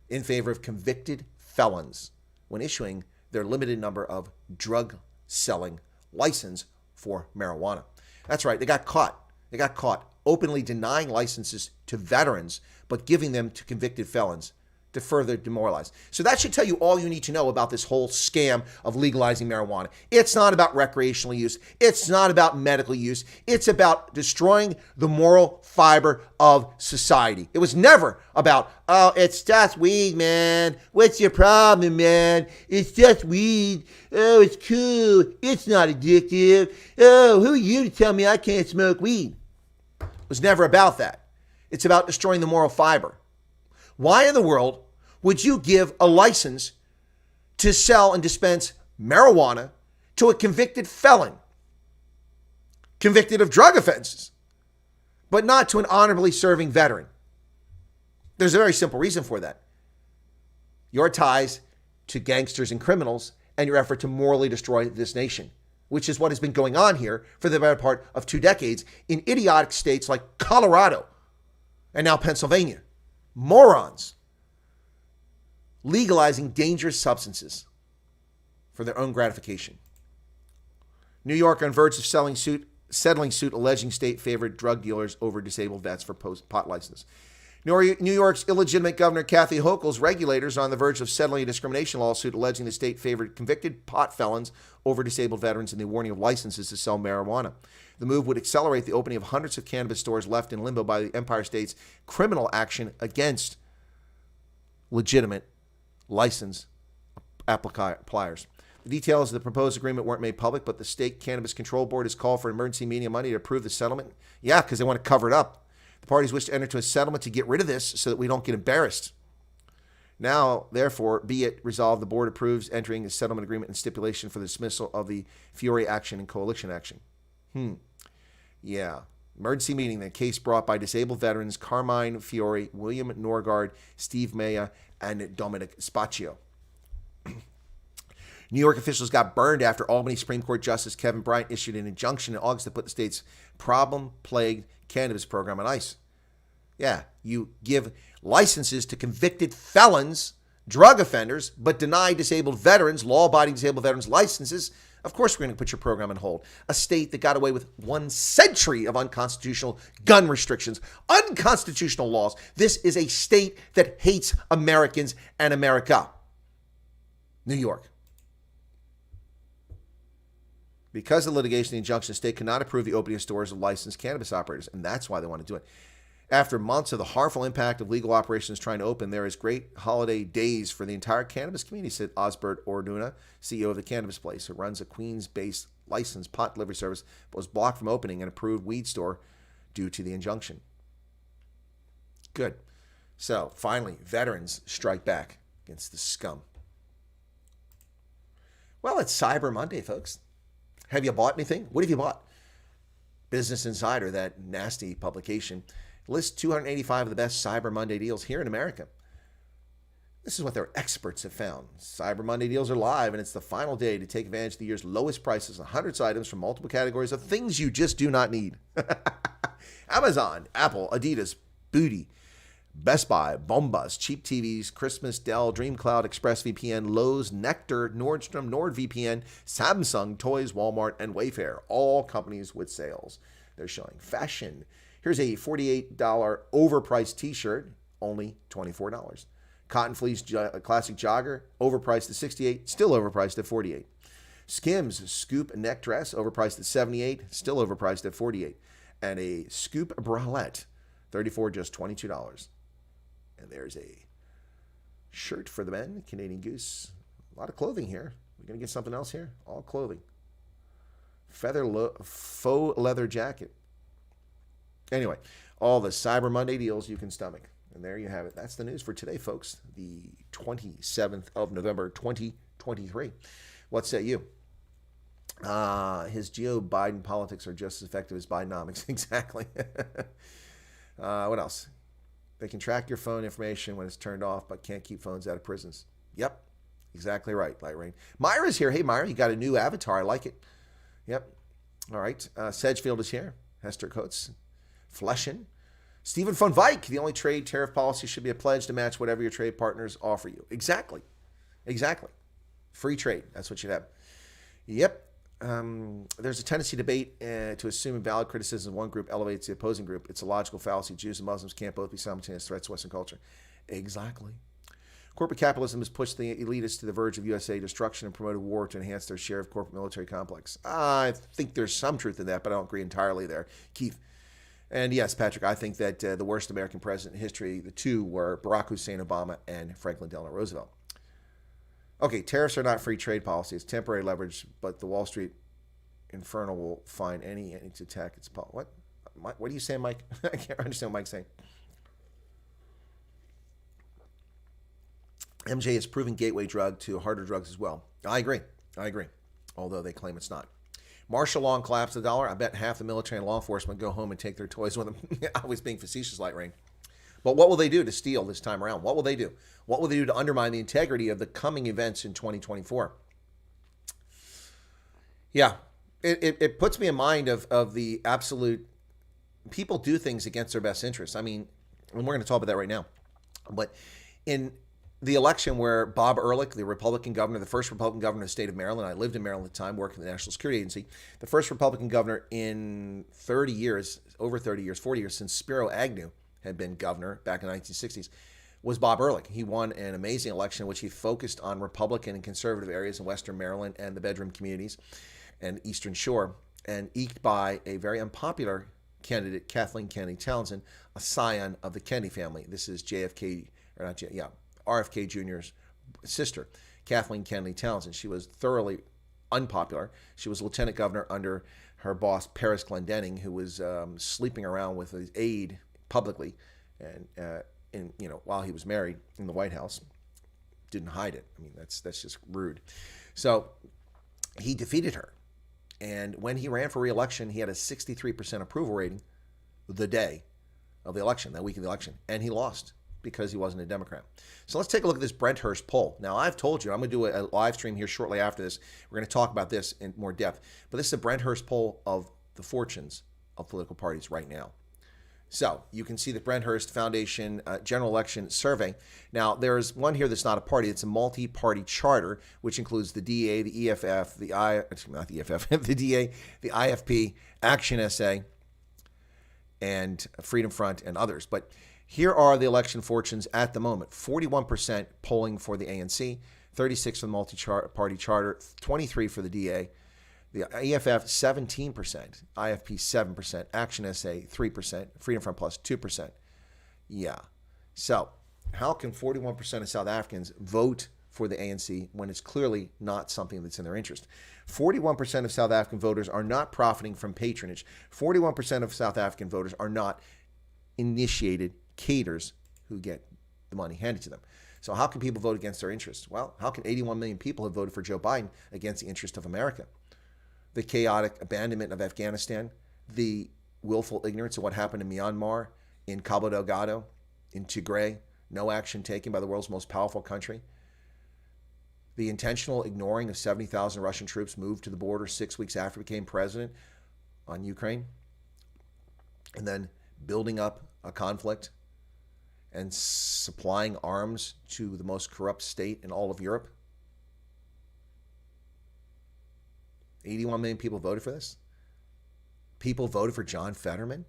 in favor of convicted felons when issuing their limited number of drug-selling license for marijuana. That's right, they got caught. They got caught openly denying licenses to veterans, but giving them to convicted felons to further demoralize. So that should tell you all you need to know about this whole scam of legalizing marijuana. It's not about recreational use. It's not about medical use. It's about destroying the moral fiber of society. It was never about, oh, it's just weed, man. What's your problem, man? It's just weed. Oh, it's cool. It's not addictive. Oh, who are you to tell me I can't smoke weed? It was never about that. It's about destroying the moral fiber. Why in the world would you give a license to sell and dispense marijuana to a convicted felon, convicted of drug offenses, but not to an honorably serving veteran? There's a very simple reason for that. Your ties to gangsters and criminals and your effort to morally destroy this nation, which is what has been going on here for the better part of 2 decades in idiotic states like Colorado and now Pennsylvania. Morons legalizing dangerous substances for their own gratification. New York on verge of settling suit alleging state favored drug dealers over disabled vets for pot license. New York's illegitimate Governor Kathy Hochul's regulators are on the verge of settling a discrimination lawsuit alleging the state favored convicted pot felons over disabled veterans in the awarding of licenses to sell marijuana. The move would accelerate the opening of hundreds of cannabis stores left in limbo by the Empire State's criminal action against legitimate license appliers. The details of the proposed agreement weren't made public, but the State Cannabis Control Board has called for emergency media money to approve the settlement. Yeah, because they want to cover it up. The parties wish to enter into a settlement to get rid of this so that we don't get embarrassed. Now, therefore, be it resolved, the board approves entering a settlement agreement and stipulation for the dismissal of the Fiore action and coalition action. Yeah. Emergency meeting, the case brought by disabled veterans Carmine Fiore, William Norgard, Steve Maya, and Dominic Spaccio. New York officials got burned after Albany Supreme Court Justice Kevin Bryant issued an injunction in August to put the state's problem-plagued cannabis program on ice. Yeah, you give licenses to convicted felons, drug offenders, but deny disabled veterans, law-abiding disabled veterans licenses. Of course we're going to put your program on hold. A state that got away with 1 century of unconstitutional gun restrictions, unconstitutional laws. This is a state that hates Americans and America. New York. Because of litigation, the injunction, the state cannot approve the opening of stores of licensed cannabis operators, and that's why they want to do it. After months of the harmful impact of legal operations trying to open, there is great holiday days for the entire cannabis community, said Osbert Orduna, CEO of the Cannabis Place, who runs a Queens-based licensed pot delivery service, but was blocked from opening an approved weed store due to the injunction. Good. So, finally, veterans strike back against the scum. Well, it's Cyber Monday, folks. Have you bought anything? What have you bought? Business Insider, that nasty publication, lists 285 of the best Cyber Monday deals here in America. This is what their experts have found. Cyber Monday deals are live, and it's the final day to take advantage of the year's lowest prices on hundreds of items from multiple categories of things you just do not need. Amazon, Apple, Adidas, Booty, Best Buy, Bombas, Cheap TVs, Christmas, Dell, DreamCloud, ExpressVPN, Lowe's, Nectar, Nordstrom, NordVPN, Samsung, Toys, Walmart, and Wayfair. All companies with sales. They're showing fashion. Here's a $48 overpriced t-shirt, only $24. Cotton Fleece Classic Jogger, overpriced at $68, still overpriced at $48. Skims Scoop Neck Dress, overpriced at $78, still overpriced at $48. And a Scoop Bralette, $34, just $22. And there's a shirt for the men, Canadian Goose. A lot of clothing here. We're going to get something else here? All clothing. Faux leather jacket. Anyway, all the Cyber Monday deals you can stomach. And there you have it. That's the news for today, folks. The 27th of November, 2023. What say you? His Joe Biden politics are just as effective as Bidenomics. Exactly. What else? They can track your phone information when it's turned off, but can't keep phones out of prisons. Yep. Exactly right, Light Rain. Myra's here. Hey, Myra, you got a new avatar. I like it. Yep. All right. Sedgefield is here. Hester Coates. Fleshin. Stephen von Veik. The only trade tariff policy should be a pledge to match whatever your trade partners offer you. Exactly. Exactly. Free trade. That's what you'd have. Yep. There's a tendency debate to assume invalid criticism of one group elevates the opposing group. It's a logical fallacy. Jews and Muslims can't both be simultaneous threats to Western culture. Exactly. Corporate capitalism has pushed the elitists to the verge of USA destruction and promoted war to enhance their share of corporate military complex. I think there's some truth in that, but I don't agree entirely there, Keith. And yes, Patrick, I think that the worst American president in history, the two were Barack Hussein Obama and Franklin Delano Roosevelt. Okay, tariffs are not free trade policy. It's temporary leverage, but the Wall Street Infernal will find any to attack its policy. What are you saying, Mike? I can't understand what Mike's saying. MJ is proven gateway drug to harder drugs as well. I agree. Although they claim it's not. Martial law collapse the dollar. I bet half the military and law enforcement go home and take their toys with them. I was being facetious, Light Rain. But what will they do to steal this time around? What will they do? What will they do to undermine the integrity of the coming events in 2024? Yeah, it puts me in mind of the absolute, people do things against their best interests. I mean, and we're going to talk about that right now. But in the election where Bob Ehrlich, the Republican governor, the first Republican governor of the state of Maryland, I lived in Maryland at the time, working at the National Security Agency, the first Republican governor in 30 years, over 30 years, 40 years, since Spiro Agnew had been governor back in the 1960s, was Bob Ehrlich. He won an amazing election in which he focused on Republican and conservative areas in Western Maryland and the bedroom communities and Eastern Shore, and eked by a very unpopular candidate, Kathleen Kennedy Townsend, a scion of the Kennedy family. This is RFK Jr.'s sister, Kathleen Kennedy Townsend. She was thoroughly unpopular. She was lieutenant governor under her boss, Paris Glendening, who was sleeping around with his aide publicly, and while he was married in the White House, didn't hide it. I mean, that's just rude. So he defeated her, and when he ran for re-election, he had a 63% approval rating the day of the election, that week of the election, and he lost because he wasn't a Democrat. So let's take a look at this Brent Hurst poll. Now, I've told you, I'm going to do a live stream here shortly after this. We're going to talk about this in more depth. But this is a Brent Hurst poll of the fortunes of political parties right now. So you can see the Brent Hurst Foundation General Election Survey. Now, there's one here that's not a party. It's a multi-party charter, which includes the DA, the EFF, the the DA, the IFP, Action SA, and Freedom Front, and others. But here are the election fortunes at the moment. 41% polling for the ANC, 36% for the multi-party charter, 23% for the DA, the EFF 17%, IFP 7%, Action SA 3%, Freedom Front Plus 2%. Yeah. So how can 41% of South Africans vote for the ANC when it's clearly not something that's in their interest? 41% of South African voters are not profiting from patronage. 41% of South African voters are not initiated caters who get the money handed to them. So how can people vote against their interests? Well, how can 81 million people have voted for Joe Biden against the interest of America? The chaotic abandonment of Afghanistan, the willful ignorance of what happened in Myanmar, in Cabo Delgado, in Tigray, no action taken by the world's most powerful country, the intentional ignoring of 70,000 Russian troops moved to the border 6 weeks after he became president on Ukraine, and then building up a conflict and supplying arms to the most corrupt state in all of Europe. 81 million people voted for this. People voted for John Fetterman.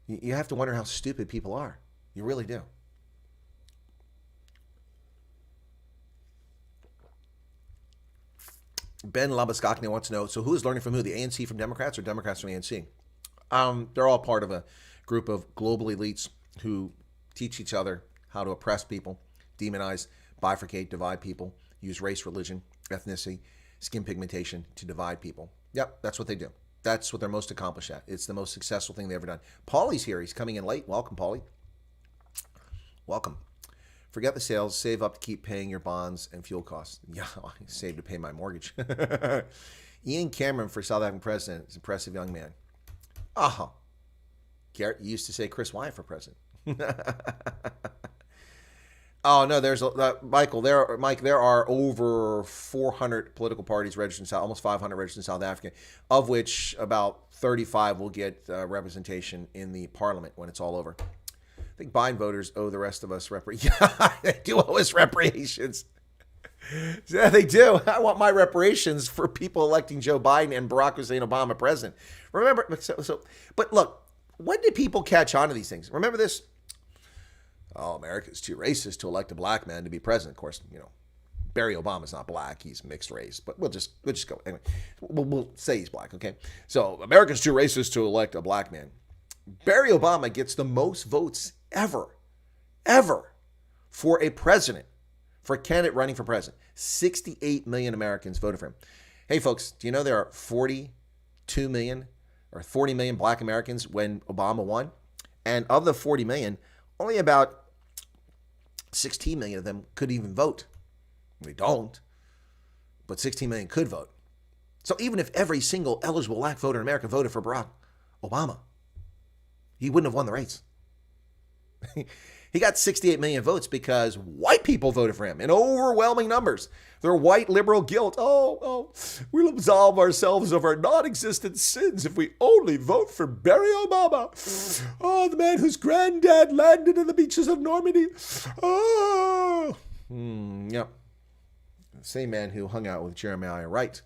You have to wonder how stupid people are. You really do. Ben Labaskakne wants to know, so who is learning from who? The ANC from Democrats or Democrats from ANC? They're all part of a group of global elites who teach each other how to oppress people, demonize, bifurcate, divide people, use race, religion, ethnicity, skin pigmentation to divide people. Yep, that's what they do. That's what they're most accomplished at. It's the most successful thing they've ever done. Paulie's here. He's coming in late. Welcome, Paulie. Welcome. Forget the sales. Save up to keep paying your bonds and fuel costs. Yeah, I saved to pay my mortgage. Ian Cameron for South African president is an impressive young man. Uh-huh. Garrett, you used to say Chris Wyatt for president. Oh, no, there's Michael. There are over 400 political parties registered in South, almost 500 registered in South Africa, of which about 35 will get representation in the parliament when it's all over. I think Biden voters owe the rest of us yeah, they do owe us reparations. Yeah, they do. I want my reparations for people electing Joe Biden and Barack Hussein Obama president. Remember, but look, when did people catch on to these things? Remember this? Oh, America's too racist to elect a black man to be president. Of course, Barry Obama's not black. He's mixed race, but we'll just go. Anyway, we'll say he's black, okay? So America's too racist to elect a black man. Barry Obama gets the most votes ever for a president, for a candidate running for president. 68 million Americans voted for him. Hey, folks, do you know there are 42 million or 40 million black Americans when Obama won? And of the 40 million, only about 16 million of them could even vote. We don't, but 16 million could vote. So even if every single eligible black voter in America voted for Barack Obama, he wouldn't have won the race. He got 68 million votes because white people voted for him in overwhelming numbers. Their white liberal guilt. Oh, we'll absolve ourselves of our non-existent sins if we only vote for Barry Obama. Oh, the man whose granddad landed on the beaches of Normandy. Oh, yep. The same man who hung out with Jeremiah Wright.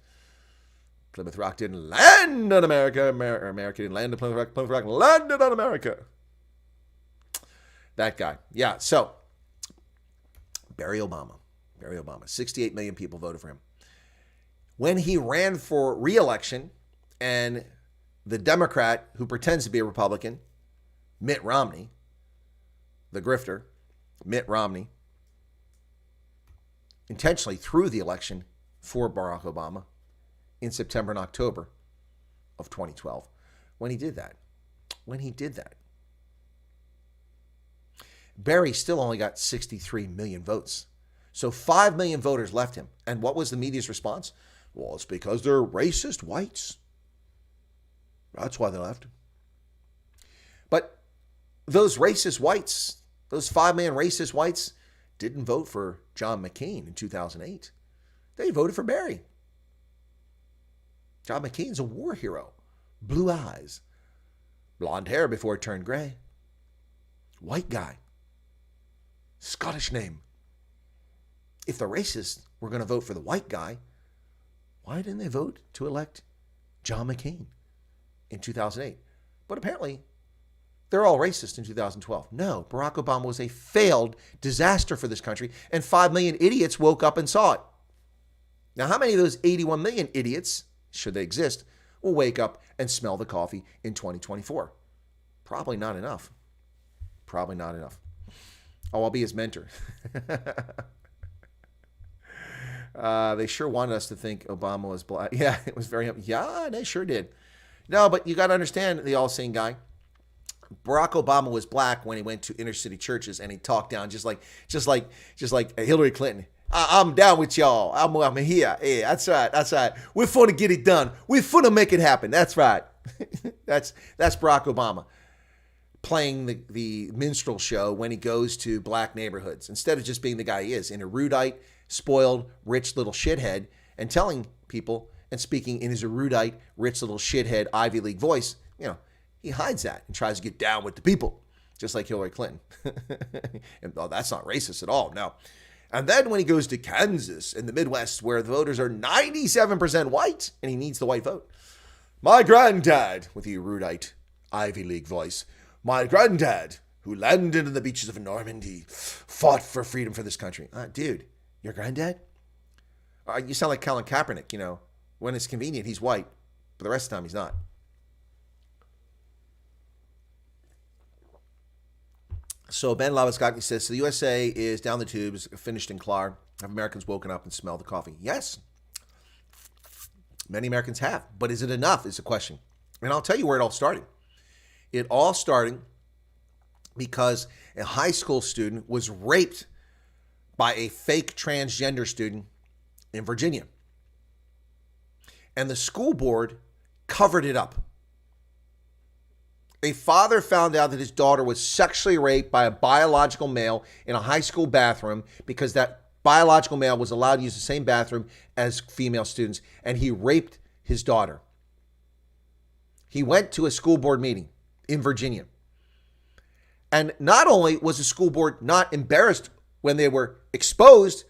Plymouth Rock didn't land on America. America didn't land on Plymouth Rock. Plymouth Rock landed on America. That guy. Yeah, so Barry Obama, 68 million people voted for him. When he ran for re-election, and the Democrat who pretends to be a Republican, Mitt Romney, the grifter, Mitt Romney, intentionally threw the election for Barack Obama in September and October of 2012. When he did that, Barry still only got 63 million votes. So 5 million voters left him. And what was the media's response? Well, it's because they're racist whites. That's why they left him. But those racist whites, those 5 million racist whites, didn't vote for John McCain in 2008. They voted for Barry. John McCain's a war hero. Blue eyes. Blonde hair before it turned gray. White guy. Scottish name. If the racists were going to vote for the white guy, why didn't they vote to elect John McCain in 2008? But apparently, they're all racist in 2012. No, Barack Obama was a failed disaster for this country, and 5 million idiots woke up and saw it. Now, how many of those 81 million idiots, should they exist, will wake up and smell the coffee in 2024? Probably not enough. Probably not enough. Oh, I'll be his mentor. They sure wanted us to think Obama was black. Yeah, it was very, yeah, they sure did. No, but you got to understand the all-seeing guy. Barack Obama was black when he went to inner city churches and he talked down just like Hillary Clinton. I'm down with y'all. I'm here. Yeah, that's right. We're for to get it done. We're for to make it happen. That's right. that's Barack Obama playing the minstrel show when he goes to black neighborhoods instead of just being the guy he is, an erudite, spoiled, rich little shithead, and telling people and speaking in his erudite, rich little shithead Ivy League voice. He hides that and tries to get down with the people, just like Hillary Clinton. And that's not racist at all, no. And then when he goes to Kansas in the Midwest, where the voters are 97% white, and he needs the white vote. My granddad, with the erudite Ivy League voice, my granddad, who landed on the beaches of Normandy, fought for freedom for this country. Dude, your granddad? You sound like Colin Kaepernick, When it's convenient, he's white, but the rest of the time, he's not. So Ben Laviscaki says, so the USA is down the tubes, finished and clar. Have Americans woken up and smelled the coffee? Yes. Many Americans have. But is it enough is the question. And I'll tell you where it all started. It all started because a high school student was raped by a fake transgender student in Virginia. And the school board covered it up. A father found out that his daughter was sexually raped by a biological male in a high school bathroom because that biological male was allowed to use the same bathroom as female students, and he raped his daughter. He went to a school board meeting in Virginia. And not only was the school board not embarrassed when they were exposed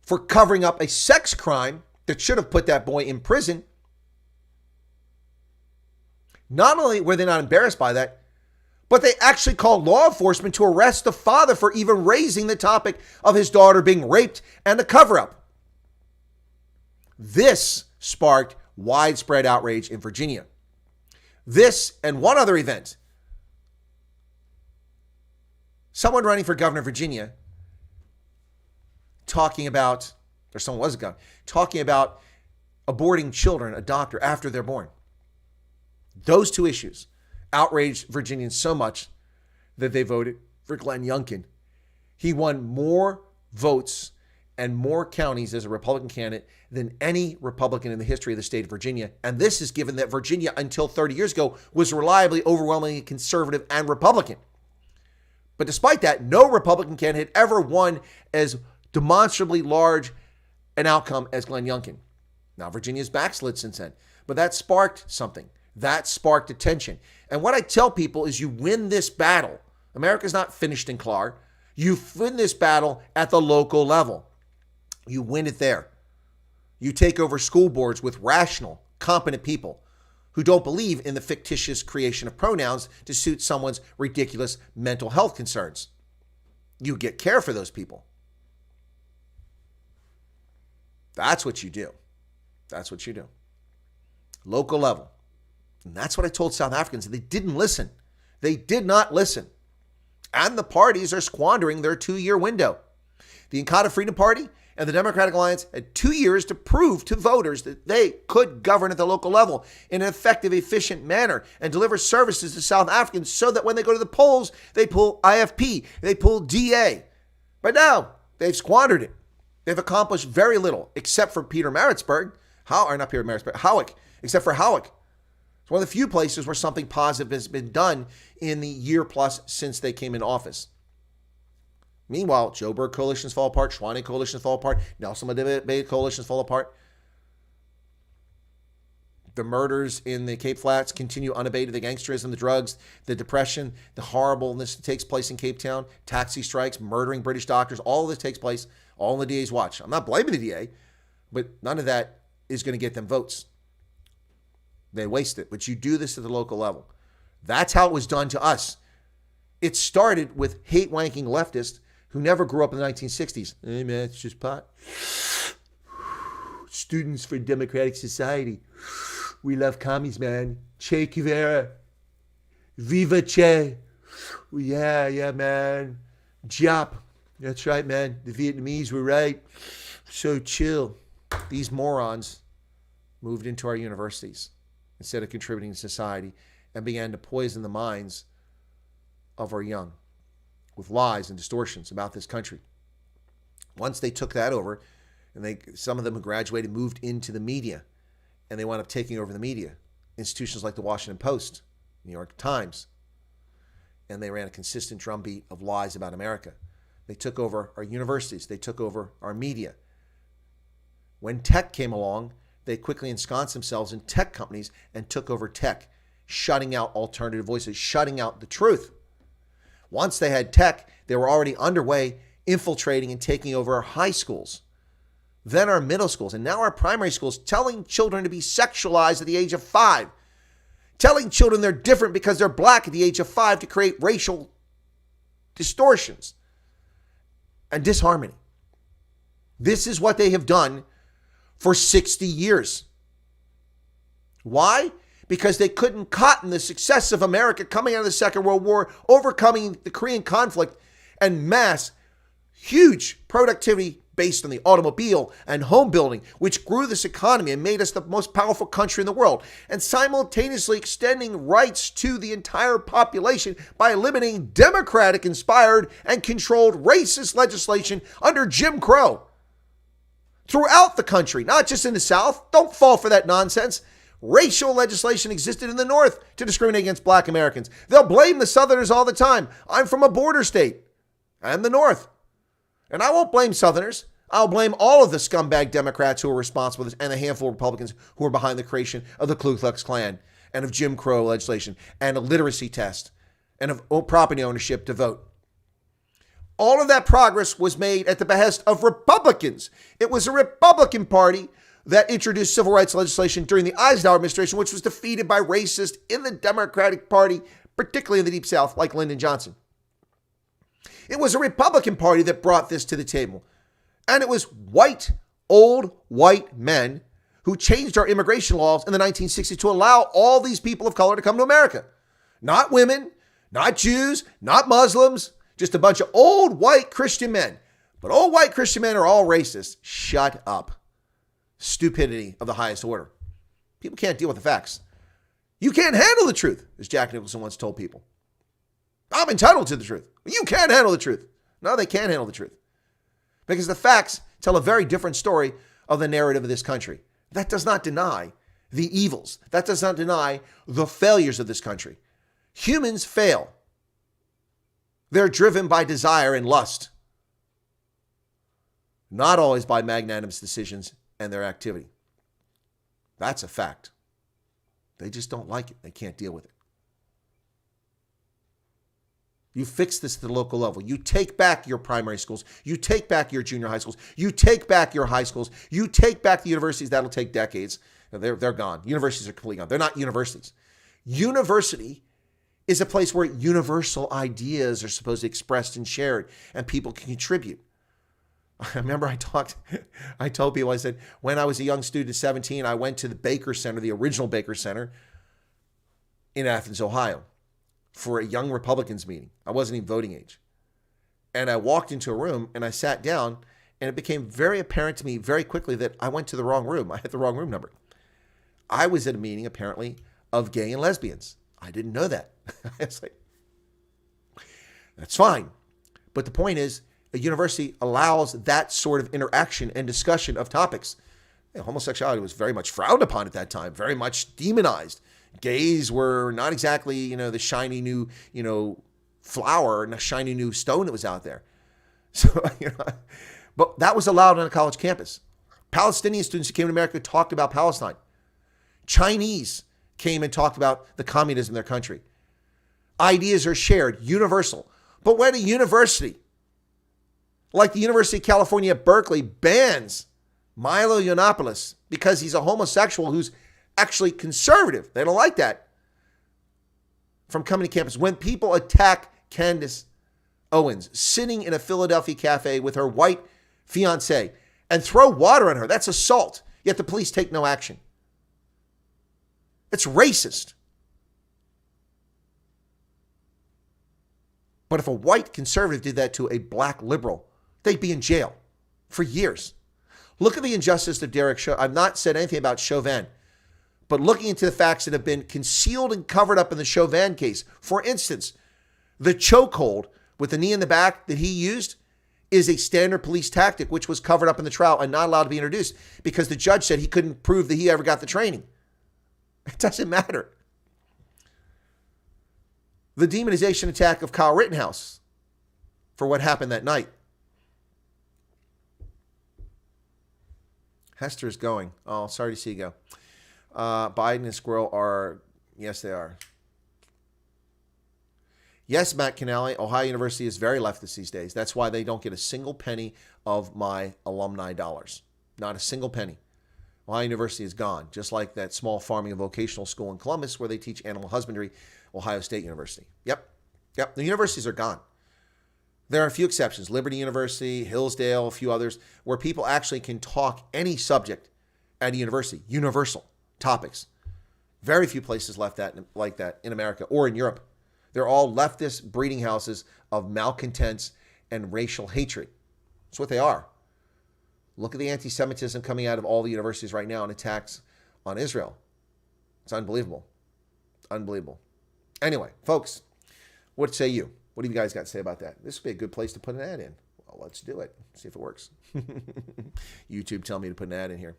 for covering up a sex crime that should have put that boy in prison, not only were they not embarrassed by that, But they actually called law enforcement to arrest the father for even raising the topic of his daughter being raped and the cover-up. This sparked widespread outrage in Virginia. This and one other event. Someone running for governor of Virginia talking about aborting children, a doctor, after they're born. Those two issues outraged Virginians so much that they voted for Glenn Youngkin. He won more votes and more counties as a Republican candidate than any Republican in the history of the state of Virginia. And this is given that Virginia, until 30 years ago, was reliably, overwhelmingly conservative and Republican. But despite that, no Republican candidate ever won as demonstrably large an outcome as Glenn Youngkin. Now, Virginia's backslid since then, but that sparked something. That sparked attention. And what I tell people is you win this battle. America's not finished in Clark. You win this battle at the local level. You win it there. You take over school boards with rational, competent people who don't believe in the fictitious creation of pronouns to suit someone's ridiculous mental health concerns. You get care for those people. That's what you do. That's what you do. Local level. And that's what I told South Africans. They didn't listen. They did not listen. And the parties are squandering their 2-year window. The Inkatha Freedom Party and the Democratic Alliance had 2 years to prove to voters that they could govern at the local level in an effective, efficient manner and deliver services to South Africans so that when they go to the polls, they pull IFP, they pull DA. But now they've squandered it. They've accomplished very little, except for Howick, except for Howick. It's one of the few places where something positive has been done in the year plus since they came in office. Meanwhile, Joe Berg coalitions fall apart, Schwane coalitions fall apart, Nelson Mandela coalitions fall apart. The murders in the Cape Flats continue unabated. The gangsterism, the drugs, the depression, the horribleness that takes place in Cape Town, taxi strikes, murdering British doctors, all of this takes place, all in the DA's watch. I'm not blaming the DA, but none of that is going to get them votes. They waste it. But you do this at the local level. That's how it was done to us. It started with hate-wanking leftists who never grew up in the 1960s. Hey, man, it's just pot. Students for Democratic Society. We love commies, man. Che Guevara. Viva Che. Yeah, man. Jop. That's right, man. The Vietnamese were right. So chill. These morons moved into our universities instead of contributing to society and began to poison the minds of our young with lies and distortions about this country. Once they took that over, and some of them who graduated moved into the media, and they wound up taking over the media, institutions like the Washington Post, New York Times, and they ran a consistent drumbeat of lies about America. They took over our universities. They took over our media. When tech came along, they quickly ensconced themselves in tech companies and took over tech, shutting out alternative voices, shutting out the truth. Once they had tech, they were already underway infiltrating and taking over our high schools, then our middle schools, and now our primary schools, telling children to be sexualized at the age of 5, telling children they're different because they're black at the age of 5 to create racial distortions and disharmony. This is what they have done for 60 years. Why? Because they couldn't cotton the success of America coming out of the Second World War, overcoming the Korean conflict, and mass, huge productivity based on the automobile and home building, which grew this economy and made us the most powerful country in the world, and simultaneously extending rights to the entire population by eliminating Democratic-inspired and controlled racist legislation under Jim Crow throughout the country, not just in the South. Don't fall for that nonsense. Racial legislation existed in the North to discriminate against black Americans. They'll blame the Southerners all the time. I'm from a border state. I'm the North. And I won't blame Southerners. I'll blame all of the scumbag Democrats who are responsible for this and a handful of Republicans who are behind the creation of the Ku Klux Klan and of Jim Crow legislation and a literacy test and of property ownership to vote. All of that progress was made at the behest of Republicans. It was a Republican Party that introduced civil rights legislation during the Eisenhower administration, which was defeated by racists in the Democratic Party, particularly in the Deep South, like Lyndon Johnson. It was a Republican Party that brought this to the table. And it was old white men who changed our immigration laws in the 1960s to allow all these people of color to come to America. Not women, not Jews, not Muslims, just a bunch of old white Christian men. But old white Christian men are all racist. Shut up. Stupidity of the highest order. People can't deal with the facts. You can't handle the truth, as Jack Nicholson once told people. I'm entitled to the truth. You can't handle the truth. No, they can't handle the truth. Because the facts tell a very different story of the narrative of this country. That does not deny the evils. That does not deny the failures of this country. Humans fail. They're driven by desire and lust. Not always by magnanimous decisions and their activity. That's a fact. They just don't like it. They can't deal with it. You fix this at the local level. You take back your primary schools. You take back your junior high schools. You take back your high schools. You take back the universities. That'll take decades. They're gone. Universities are completely gone. They're not universities. University is a place where universal ideas are supposed to be expressed and shared, and people can contribute. I remember I told people, I said, when I was a young student at 17, I went to the Baker Center, the original Baker Center in Athens, Ohio, for a young Republicans meeting. I wasn't even voting age. And I walked into a room and I sat down, and it became very apparent to me very quickly that I went to the wrong room. I had the wrong room number. I was at a meeting, apparently, of gay and lesbians. I didn't know that. I was like, that's fine. But the point is, a university allows that sort of interaction and discussion of topics. Homosexuality was very much frowned upon at that time, very much demonized. Gays were not exactly, the shiny new, flower and a shiny new stone that was out there. So, but that was allowed on a college campus. Palestinian students who came to America talked about Palestine. Chinese came and talked about the communism in their country. Ideas are shared, universal. But when a university, like the University of California at Berkeley, bans Milo Yiannopoulos because he's a homosexual who's actually conservative, they don't like that, from coming to campus. When people attack Candace Owens sitting in a Philadelphia cafe with her white fiance and throw water on her, that's assault, yet the police take no action. It's racist. But if a white conservative did that to a black liberal, they'd be in jail for years. Look at the injustice of Derek Chauvin. I've not said anything about Chauvin, but looking into the facts that have been concealed and covered up in the Chauvin case. For instance, the chokehold with the knee in the back that he used is a standard police tactic, which was covered up in the trial and not allowed to be introduced because the judge said he couldn't prove that he ever got the training. It doesn't matter. The demonization attack of Kyle Rittenhouse for what happened that night. Hester is going. Oh, sorry to see you go. Biden and Squirrel are, yes, they are. Yes, Matt Canale, Ohio University is very leftist these days. That's why they don't get a single penny of my alumni dollars. Not a single penny. Ohio University is gone, just like that small farming and vocational school in Columbus where they teach animal husbandry, Ohio State University. Yep. The universities are gone. There are a few exceptions, Liberty University, Hillsdale, a few others, where people actually can talk any subject at a university, universal topics. Very few places left that like that in America or in Europe. They're all leftist breeding houses of malcontents and racial hatred. That's what they are. Look at the anti-Semitism coming out of all the universities right now and attacks on Israel. It's unbelievable. Unbelievable. Anyway, folks, what say you? What do you guys got to say about that? This would be a good place to put an ad in. Well, let's do it. See if it works. YouTube tell me to put an ad in here.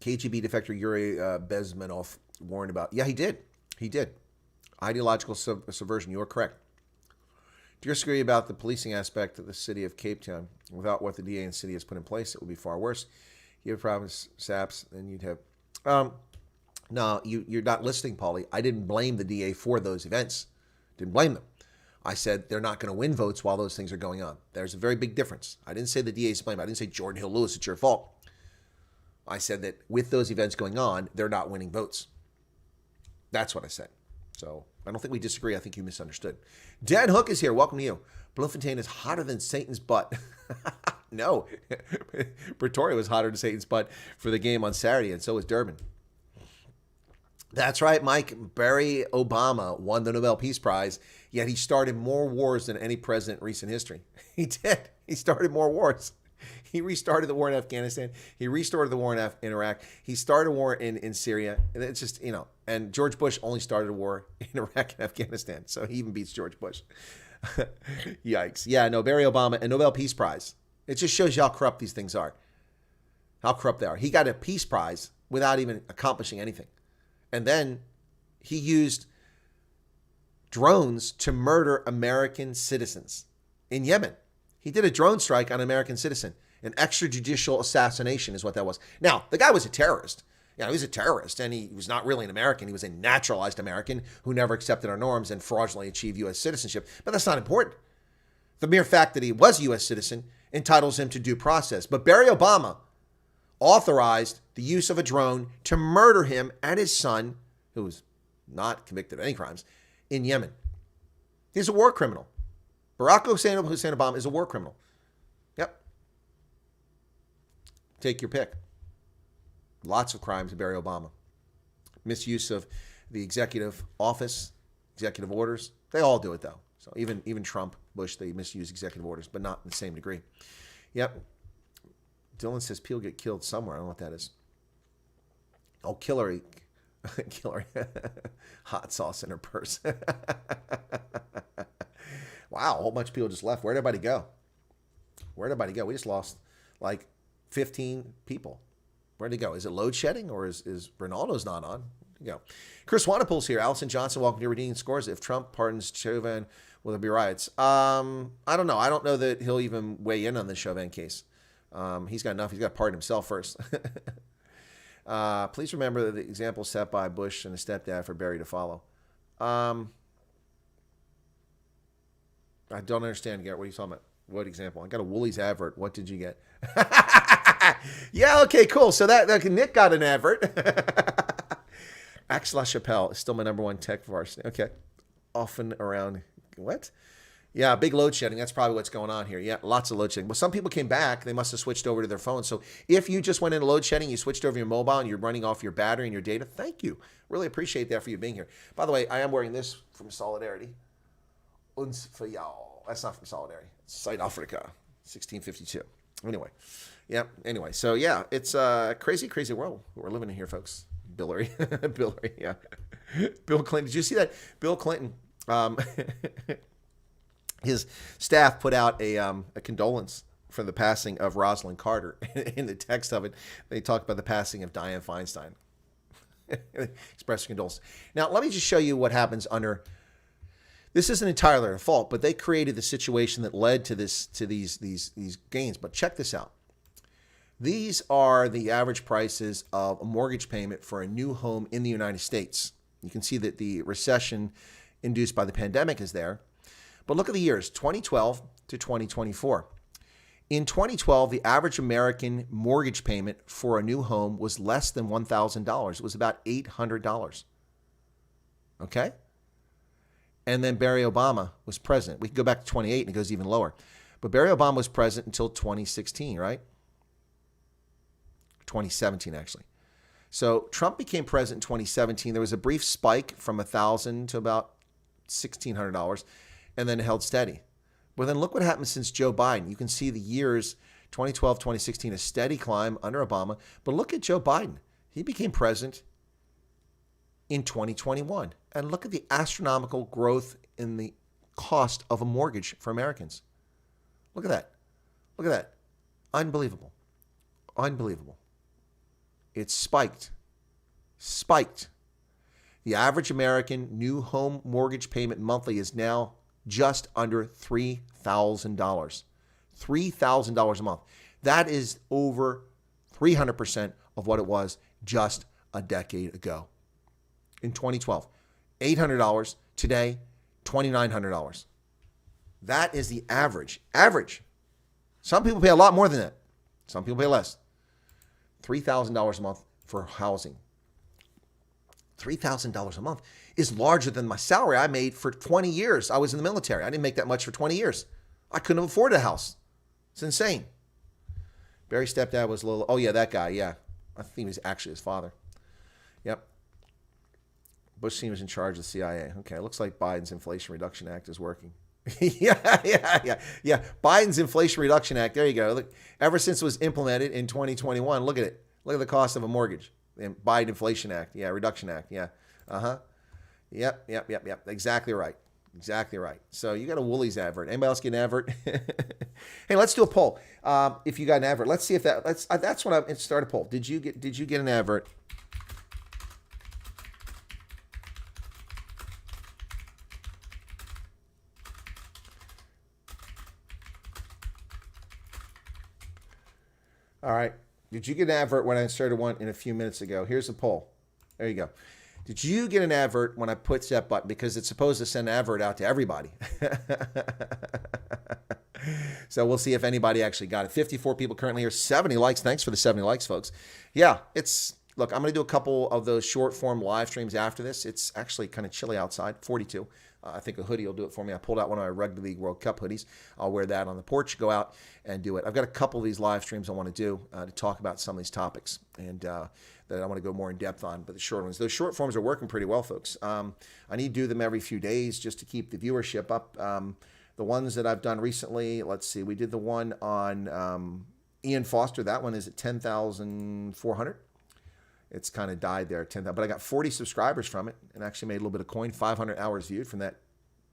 KGB defector Yuri Bezmenov warned about. Yeah, he did. He did. Ideological subversion. You are correct. Do you disagree about the policing aspect of the city of Cape Town? Without what the DA and city has put in place, it would be far worse. You have problems, SAPs, and you'd have... No, you're not listening, Paulie. I didn't blame the DA for those events. Didn't blame them. I said they're not going to win votes while those things are going on. There's a very big difference. I didn't say the DA's blame. I didn't say Jordan Hill Lewis, it's your fault. I said that with those events going on, they're not winning votes. That's what I said. So I don't think we disagree. I think you misunderstood. Dan Hook is here. Welcome to you. Bloemfontein is hotter than Satan's butt. No. Pretoria was hotter than Satan's butt for the game on Saturday, and so was Durban. That's right, Mike. Barack Obama won the Nobel Peace Prize, yet he started more wars than any president in recent history. He did. He started more wars. He restarted the war in Afghanistan. He restarted the war in Iraq. He started a war in Syria. And it's just, and George Bush only started a war in Iraq and Afghanistan. So he even beats George Bush. Yikes. Yeah, no, Barack Obama, a Nobel Peace Prize. It just shows you how corrupt these things are. How corrupt they are. He got a Peace Prize without even accomplishing anything. And then he used drones to murder American citizens in Yemen. He did a drone strike on an American citizen. An extrajudicial assassination is what that was. Now, the guy was a terrorist. He was a terrorist, and he was not really an American. He was a naturalized American who never accepted our norms and fraudulently achieved U.S. citizenship. But that's not important. The mere fact that he was a U.S. citizen entitles him to due process. But Barack Obama authorized the use of a drone to murder him and his son, who was not convicted of any crimes, in Yemen. He's a war criminal. Barack Hussein Obama is a war criminal. Yep. Take your pick. Lots of crimes of Barack Obama. Misuse of the executive office, executive orders. They all do it, though. So even Trump, Bush, they misuse executive orders, but not in the same degree. Yep. Dylan says Peel get killed somewhere. I don't know what that is. Oh, Hillary. Hot sauce in her purse. Wow, a whole bunch of people just left. Where'd everybody go? We just lost like 15 people. Where'd they go? Is it load shedding or is Ronaldo's not on? Go. Chris Wanapul's here. Allison Johnson, welcome to Redeeming Scores. If Trump pardons Chauvin, will there be riots? I don't know. I don't know that he'll even weigh in on the Chauvin case. He's got enough. He's got to pardon himself first. Please remember the example set by Bush and his stepdad for Barry to follow. I don't understand, Garrett. What are you talking about? What example? I got a Woolies advert. What did you get? Yeah, okay, cool. So that Nick got an advert. Axe LaChapelle is still my number one tech varsity. Okay. Often around, what? Yeah, big load shedding. That's probably what's going on here. Yeah, lots of load shedding. Well, some people came back. They must have switched over to their phone. So if you just went into load shedding, you switched over your mobile, and you're running off your battery and your data, thank you. Really appreciate that for you being here. By the way, I am wearing this from Solidarity. Uns für y'all. That's not from Solidarity. It's South Africa, 1652. Anyway. Yeah. Anyway. So, yeah, it's a crazy, crazy world we're living in here, folks. Billary. Yeah. Bill Clinton. Did you see that? Bill Clinton, his staff put out a condolence for the passing of Rosalind Carter. In the text of it, they talked about the passing of Dianne Feinstein. Express condolence. Now, let me just show you what happens under. This isn't entirely their fault, but they created the situation that led to these gains. But check this out. These are the average prices of a mortgage payment for a new home in the United States. You can see that the recession induced by the pandemic is there. But look at the years, 2012 to 2024. In 2012, the average American mortgage payment for a new home was less than $1,000. It was about $800. Okay? And then Barack Obama was president. We can go back to 28 and it goes even lower. But Barack Obama was president until 2016, right? 2017, actually. So Trump became president in 2017. There was a brief spike from $1,000 to about $1,600, and then it held steady. But then look what happened since Joe Biden. You can see the years 2012, 2016, a steady climb under Obama. But look at Joe Biden. He became president in 2021. And look at the astronomical growth in the cost of a mortgage for Americans. Look at that. Look at that. Unbelievable. Unbelievable. It's spiked. Spiked. The average American new home mortgage payment monthly is now just under $3,000. $3,000 a month. That is over 300% of what it was just a decade ago. In 2012, $800. Today, $2,900. That is the average. Average. Some people pay a lot more than that. Some people pay less. $3,000 a month for housing. $3,000 a month is larger than my salary I made for 20 years. I was in the military. I didn't make that much for 20 years. I couldn't have afforded a house. It's insane. Barry's stepdad was a little, oh yeah, that guy, yeah. I think he was actually his father. Yep. Bush team was in charge of the CIA. Okay, it looks like Biden's Inflation Reduction Act is working. Yeah. Biden's Inflation Reduction Act, there you go. Look, ever since it was implemented in 2021, look at it. Look at the cost of a mortgage. The Biden Inflation Act, yeah, Reduction Act, yeah. Yep. Exactly right. Exactly right. So you got a Woolies advert. Anybody else get an advert? Hey, let's do a poll. If you got an advert, let's see if that's what I start a poll. Did you get an advert? All right. Did you get an advert when I started one in a few minutes ago? Here's the poll. There you go. Did you get an advert when I put that button? Because it's supposed to send an advert out to everybody. So we'll see if anybody actually got it. 54 people currently here, 70 likes. Thanks for the 70 likes, folks. Yeah, look, I'm going to do a couple of those short form live streams after this. It's actually kind of chilly outside, 42. I think a hoodie will do it for me. I pulled out one of my Rugby League World Cup hoodies. I'll wear that on the porch, go out and do it. I've got a couple of these live streams I want to do to talk about some of these topics and that I want to go more in depth on, but the short ones. Those short forms are working pretty well, folks. I need to do them every few days just to keep the viewership up. The ones that I've done recently, let's see, we did the one on Ian Foster. That one is at 10,400. It's kind of died there at 10,000, but I got 40 subscribers from it and actually made a little bit of coin, 500 hours viewed from that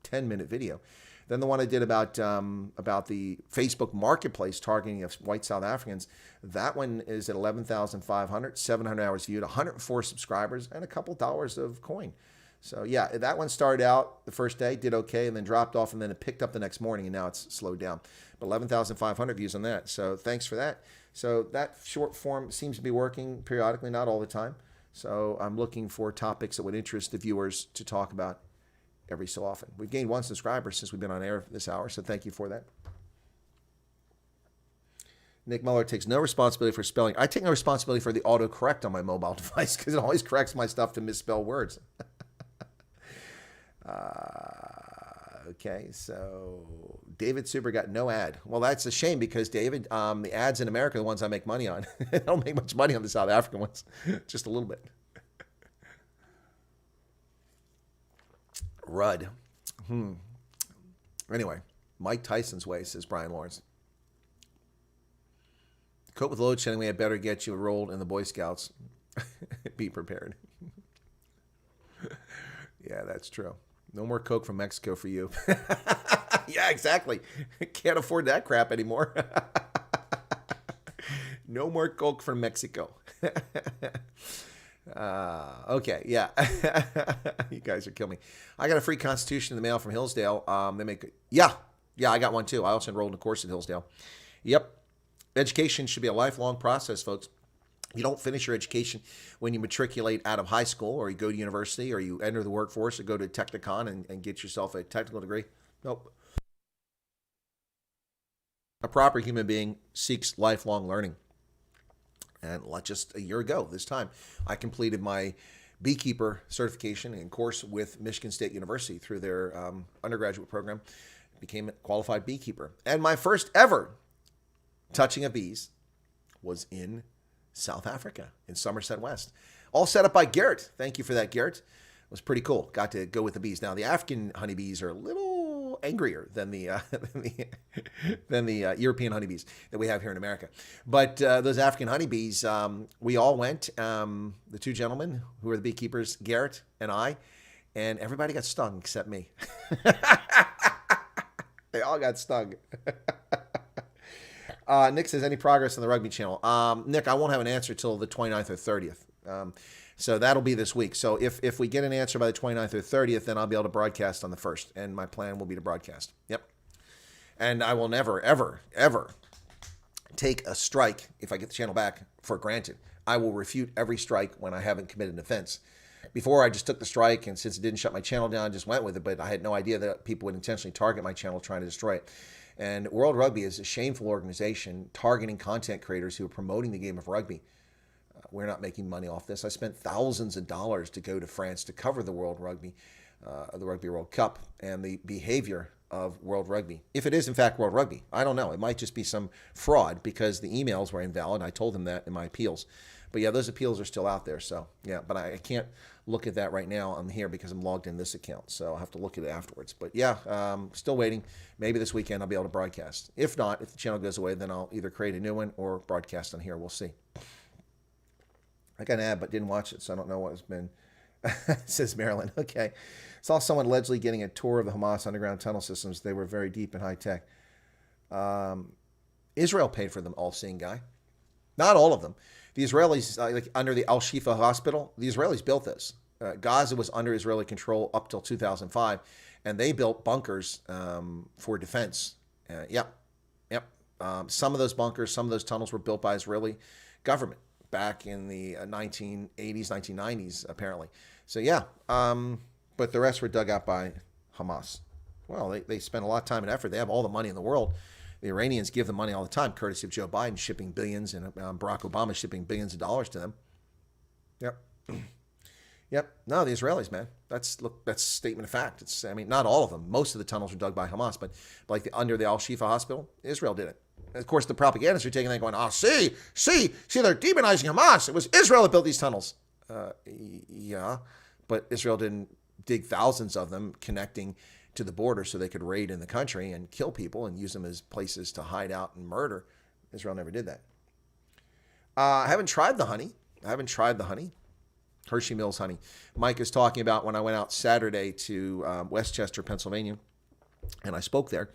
10-minute video. Then the one I did about the Facebook marketplace targeting of white South Africans, that one is at 11,500, 700 hours viewed, 104 subscribers, and a couple dollars of coin. So yeah, that one started out the first day, did okay, and then dropped off, and then it picked up the next morning, and now it's slowed down. But 11,500 views on that. So thanks for that. So that short form seems to be working periodically, not all the time. So I'm looking for topics that would interest the viewers to talk about every so often. We've gained 1 subscriber since we've been on air this hour, so thank you for that. Nick Muller takes no responsibility for spelling. I take no responsibility for the autocorrect on my mobile device because it always corrects my stuff to misspell words. Okay, so David Super got no ad. Well, that's a shame because, David, the ads in America are the ones I make money on. I don't make much money on the South African ones, just a little bit. Rudd. Anyway, Mike Tyson's way, says Brian Lawrence. Cope with load shedding, we had better get you enrolled in the Boy Scouts. Be prepared. Yeah, that's true. No more Coke from Mexico for you. Yeah, exactly. Can't afford that crap anymore. No more Coke from Mexico. Okay, yeah. You guys are killing me. I got a free Constitution in the mail from Hillsdale. Yeah, I got one too. I also enrolled in a course at Hillsdale. Yep. Education should be a lifelong process, folks. You don't finish your education when you matriculate out of high school or you go to university or you enter the workforce or go to Technicon and get yourself a technical degree. Nope. A proper human being seeks lifelong learning. And just a year ago, this time, I completed my beekeeper certification and course with Michigan State University through their undergraduate program. Became a qualified beekeeper. And my first ever touching of bees was in South Africa, in Somerset West. All set up by Garrett. Thank you for that, Garrett. It was pretty cool. Got to go with the bees. Now, the African honeybees are a little angrier than the European honeybees that we have here in America. But those African honeybees, we all went, the 2 gentlemen who were the beekeepers, Garrett and I, and everybody got stung except me. They all got stung. Nick says, any progress on the rugby channel? Nick, I won't have an answer till the 29th or 30th. So that'll be this week. So if we get an answer by the 29th or 30th, then I'll be able to broadcast on the 1st. And my plan will be to broadcast. Yep. And I will never, ever, ever take a strike if I get the channel back for granted. I will refute every strike when I haven't committed an offense. Before, I just took the strike, and since it didn't shut my channel down, I just went with it. But I had no idea that people would intentionally target my channel trying to destroy it. And World Rugby is a shameful organization targeting content creators who are promoting the game of rugby. We're not making money off this. I spent thousands of dollars to go to France to cover the Rugby World Cup and the behavior of World Rugby. If it is, in fact, World Rugby, I don't know. It might just be some fraud because the emails were invalid. I told them that in my appeals. But yeah, those appeals are still out there. So yeah, but I can't look at that right now. I'm here because I'm logged in this account. So I'll have to look at it afterwards. But yeah, still waiting. Maybe this weekend I'll be able to broadcast. If not, if the channel goes away, then I'll either create a new one or broadcast on here. We'll see. I got an ad, but didn't watch it, so I don't know what it's been. Says Maryland. Okay. Saw someone allegedly getting a tour of the Hamas underground tunnel systems. They were very deep and high tech. Israel paid for them, all-seeing guy. Not all of them. The Israelis, like under the Al-Shifa hospital, the Israelis built this. Gaza was under Israeli control up till 2005, and they built bunkers for defense. Yep. Some of those bunkers, some of those tunnels were built by Israeli government back in the 1980s, 1990s, apparently. So yeah, but the rest were dug out by Hamas. Well, they spent a lot of time and effort. They have all the money in the world. The Iranians give them money all the time, courtesy of Joe Biden shipping billions and Barack Obama shipping billions of dollars to them. Yep. Yep. No, the Israelis, man. That's a statement of fact. I mean, not all of them. Most of the tunnels were dug by Hamas, but like under the Al-Shifa hospital, Israel did it. And of course, the propagandists are taking that going, see, they're demonizing Hamas. It was Israel that built these tunnels. Yeah, but Israel didn't dig thousands of them connecting to the border so they could raid in the country and kill people and use them as places to hide out and murder. Israel never did that. I haven't tried the honey. Hershey Mills honey. Mike is talking about when I went out Saturday to Westchester, Pennsylvania, and I spoke there.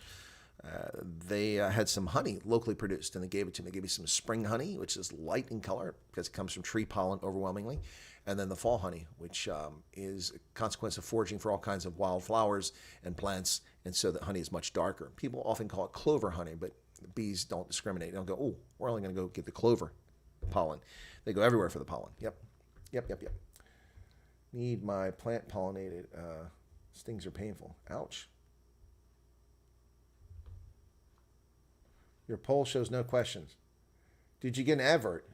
They had some honey locally produced, and they gave it to me. They gave me some spring honey, which is light in color because it comes from tree pollen overwhelmingly, and then the fall honey, which is a consequence of foraging for all kinds of wildflowers and plants, and so the honey is much darker. People often call it clover honey, but bees don't discriminate. They don't go, oh, we're only going to go get the clover pollen. They go everywhere for the pollen. Yep. Need my plant pollinated. Stings are painful. Ouch. Your poll shows no questions. Did you get an advert?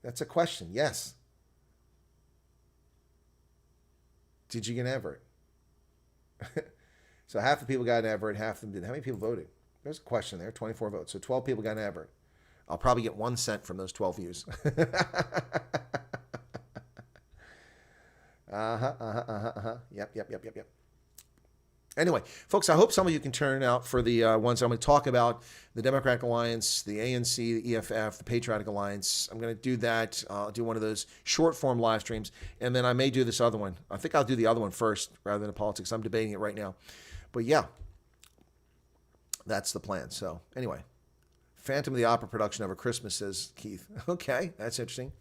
That's a question. Yes. Did you get an advert? So half the people got an advert, half of them didn't. How many people voted? There's a question there. 24 votes. So 12 people got an advert. I'll probably get 1 cent from those 12 views. Yep. Anyway, folks, I hope some of you can turn out for the ones I'm going to talk about, the Democratic Alliance, the ANC, the EFF, the Patriotic Alliance. I'm going to do that. I'll do one of those short-form live streams, and then I may do this other one. I think I'll do the other one first rather than the politics. I'm debating it right now. But yeah, that's the plan. So anyway, Phantom of the Opera production over Christmas, says Keith. Okay, that's interesting.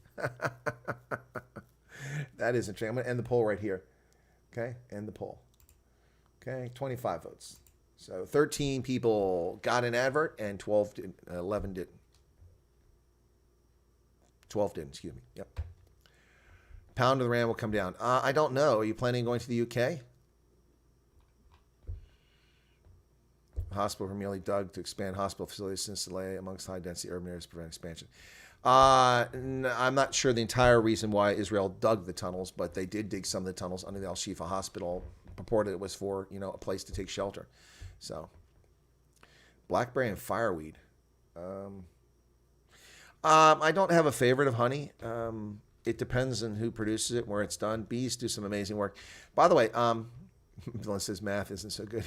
That is interesting. I'm going to end the poll right here. Okay, end the poll. Okay, 25 votes. So 13 people got an advert and 11 didn't. 12 didn't, excuse me. Yep. Pound of the Rand will come down. I don't know. Are you planning on going to the UK? Hospital merely dug to expand hospital facilities since delay amongst high-density urban areas to prevent expansion. I'm not sure the entire reason why Israel dug the tunnels, but they did dig some of the tunnels under the Al-Shifa hospital. Purported it was for, a place to take shelter. So, blackberry and fireweed. I don't have a favorite of honey. It depends on who produces it, where it's done. Bees do some amazing work. By the way, Dylan says math isn't so good.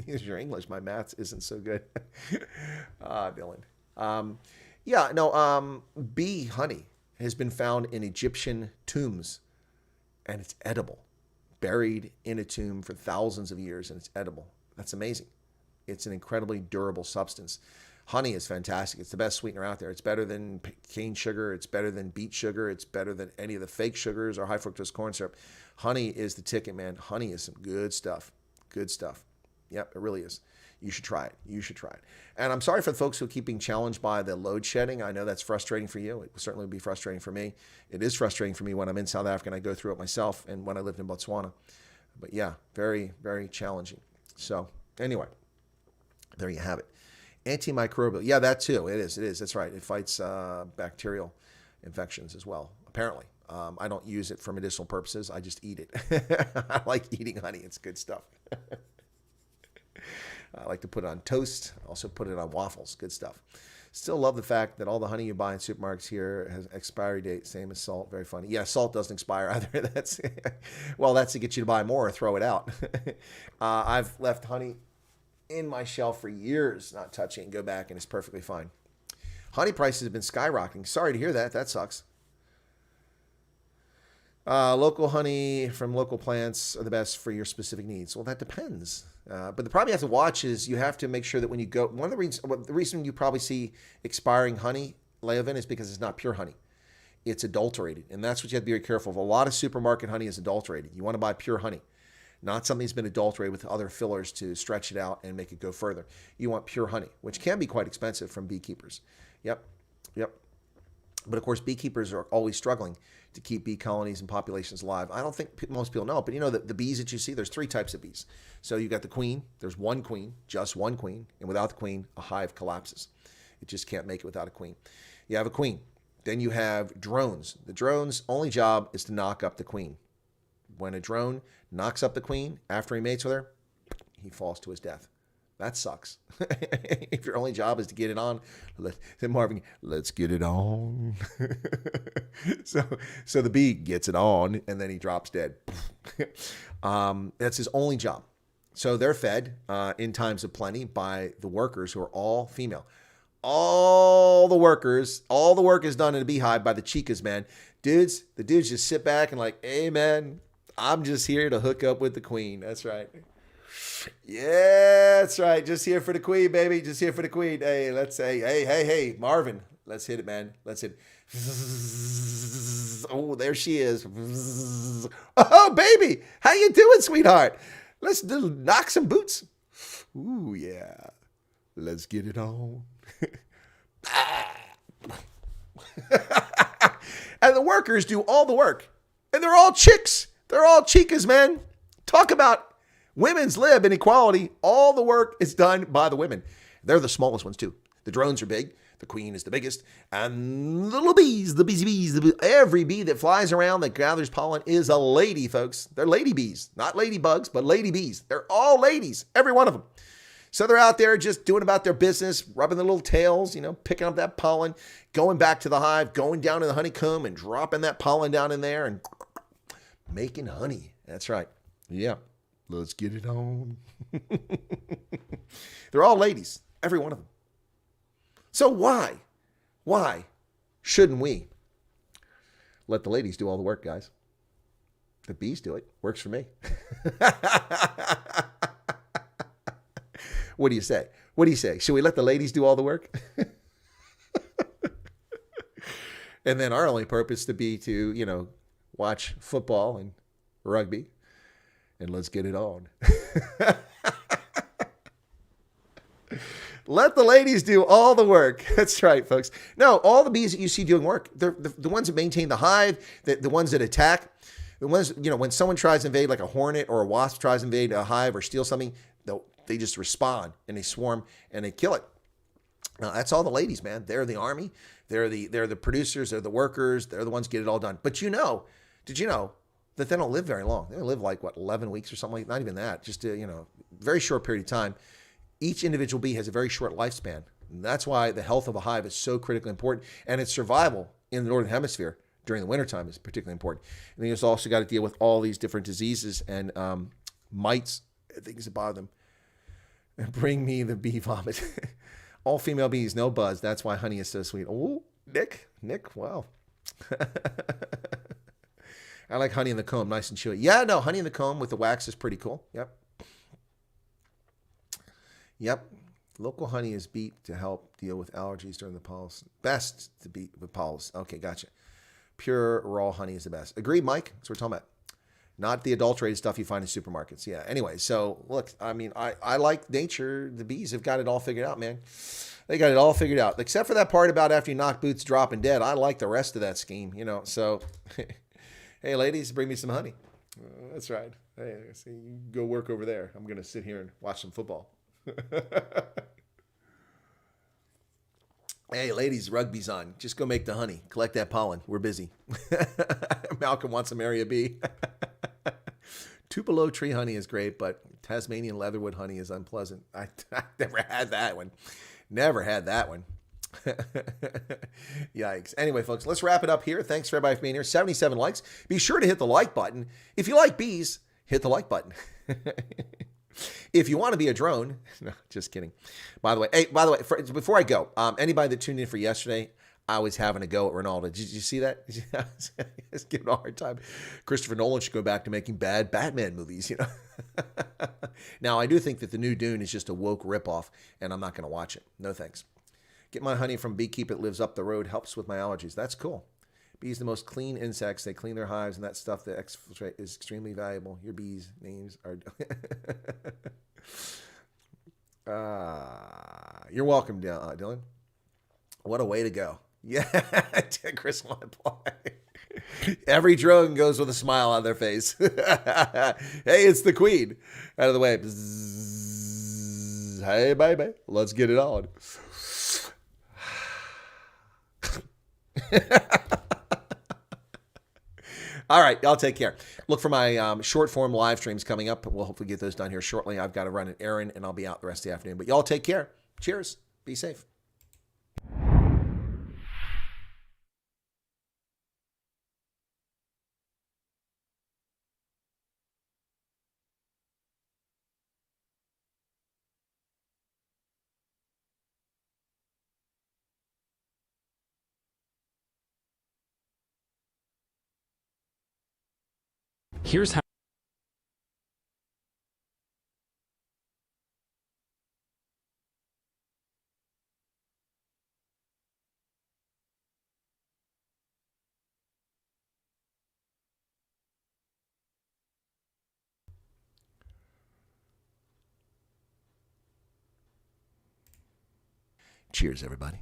Use your English. My math isn't so good. Dylan. Bee honey has been found in Egyptian tombs, and it's edible. Buried in a tomb for thousands of years, and it's edible. That's amazing. It's an incredibly durable substance. Honey is fantastic. It's the best sweetener out there. It's better than cane sugar. It's better than beet sugar. It's better than any of the fake sugars or high fructose corn syrup. Honey is the ticket, man. Honey is some good stuff. Good stuff. Yep, it really is. You should try it. And I'm sorry for the folks who keep being challenged by the load shedding. I know that's frustrating for you. It certainly would be frustrating for me. It is frustrating for me when I'm in South Africa and I go through it myself, and when I lived in Botswana. But yeah, very, very challenging. So anyway, there you have it. Antimicrobial. Yeah, that too. It is. That's right. It fights bacterial infections as well, apparently. I don't use it for medicinal purposes. I just eat it. I like eating honey. It's good stuff. I like to put it on toast. I also put it on waffles. Good stuff. Still love the fact that all the honey you buy in supermarkets here has expiry date, same as salt. Very funny. Yeah, salt doesn't expire either. That's to get you to buy more or throw it out. I've left honey in my shelf for years, not touching it, go back, and it's perfectly fine. Honey prices have been skyrocketing. Sorry to hear that. That sucks. Local honey from local plants are the best for your specific needs. Well, that depends. But the problem you have to watch is you have to make sure that when you go, one of the reason you probably see expiring honey, Leovan, is because it's not pure honey. It's adulterated. And that's what you have to be very careful of. A lot of supermarket honey is adulterated. You want to buy pure honey, not something that's been adulterated with other fillers to stretch it out and make it go further. You want pure honey, which can be quite expensive from beekeepers. Yep. But of course, beekeepers are always struggling to keep bee colonies and populations alive. I don't think most people know, but you know that the bees that you see, there's 3 types of bees. So you got the queen, there's one queen, just one queen, and without the queen, a hive collapses. It just can't make it without a queen. You have a queen. Then you have drones. The drone's only job is to knock up the queen. When a drone knocks up the queen after he mates with her, he falls to his death. That sucks. If your only job is to get it on, then Marvin, let's get it on. So the bee gets it on, and then he drops dead. That's his only job. So they're fed in times of plenty by the workers who are all female. All the work is done in a beehive by the chicas, man. The dudes just sit back and like, hey, man, I'm just here to hook up with the queen. That's right. Yeah, that's right. Just here for the queen, baby. Just here for the queen. Hey, let's say, hey, Marvin. Let's hit it, man. Let's hit it. Oh, there she is. Oh, baby. How you doing, sweetheart? Let's knock some boots. Ooh, yeah. Let's get it on. And the workers do all the work. And they're all chicks. They're all chicas, man. Talk about women's lib inequality. All the work is done by the women. They're the smallest ones too. The drones are big. The queen is the biggest. And the little bees, every bee that flies around that gathers pollen is a lady, folks. They're lady bees, not ladybugs, but lady bees. They're all ladies, every one of them. So they're out there just doing about their business, rubbing their little tails, picking up that pollen, going back to the hive, going down to the honeycomb and dropping that pollen down in there and making honey. That's right. Yeah. Let's get it on. They're all ladies, every one of them. So why shouldn't we let the ladies do all the work, guys? The bees do it. Works for me. What do you say? Should we let the ladies do all the work? And then our only purpose to be to, watch football and rugby. And let's get it on. Let the ladies do all the work. That's right, folks. No, all the bees that you see doing work, they're the ones that maintain the hive, the ones that attack, the ones, when someone tries to invade, like a hornet or a wasp tries to invade a hive or steal something, they just respond and they swarm and they kill it. Now, that's all the ladies, man. They're the army. They're the producers. They're the workers. They're the ones who get it all done. But did you know that they don't live very long? They live like 11 weeks or something like that. Not even that. Just a very short period of time. Each individual bee has a very short lifespan. And that's why the health of a hive is so critically important, and its survival in the northern hemisphere during the wintertime is particularly important. And then you've also got to deal with all these different diseases and mites and things that bother them. And bring me the bee vomit. All female bees, no buzz. That's why honey is so sweet. Oh, Nick, wow. I like honey in the comb, nice and chewy. Yeah, no, honey in the comb with the wax is pretty cool. Yep. Local honey is beat to help deal with allergies during the pollen. Best to beat with pollens. Okay, gotcha. Pure raw honey is the best. Agreed, Mike? That's what we're talking about. Not the adulterated stuff you find in supermarkets. Yeah. Anyway, so look, I like nature. The bees have got it all figured out, man. They got it all figured out. Except for that part about after you knock boots dropping dead. I like the rest of that scheme, So, hey, ladies, bring me some honey. That's right. Hey, see, you go work over there. I'm going to sit here and watch some football. Hey, ladies, rugby's on. Just go make the honey. Collect that pollen. We're busy. Malcolm wants some area B. Tupelo tree honey is great, but Tasmanian leatherwood honey is unpleasant. I never had that one. Never had that one. Yikes. Anyway, folks, let's wrap it up here. Thanks for everybody for being here. 77 likes. Be sure to hit the like button. If you like bees, hit the like button. If you want to be a drone, no, just kidding. By the way, before I go, anybody that tuned in for yesterday, I was having a go at Ronaldo. Did you see that? I was giving a hard time. Christopher Nolan should go back to making bad Batman movies, Now, I do think that the new Dune is just a woke ripoff, and I'm not going to watch it. No thanks. Get my honey from beekeeper that lives up the road. Helps with my allergies. That's cool. Bees are the most clean insects. They clean their hives, and that stuff that exfiltrate is extremely valuable. Your bees' names are... You're welcome, Dylan. What a way to go. Yeah, Chris Wyatt. Every drone goes with a smile on their face. Hey, it's the queen. Out of the way. Bzzz. Hey, baby. Let's get it on. All right, y'all take care. Look for my short form live streams coming up. We'll hopefully get those done here shortly. I've got to run an errand, and I'll be out the rest of the afternoon. But y'all take care. Cheers. Be safe. Here's how. Cheers, everybody.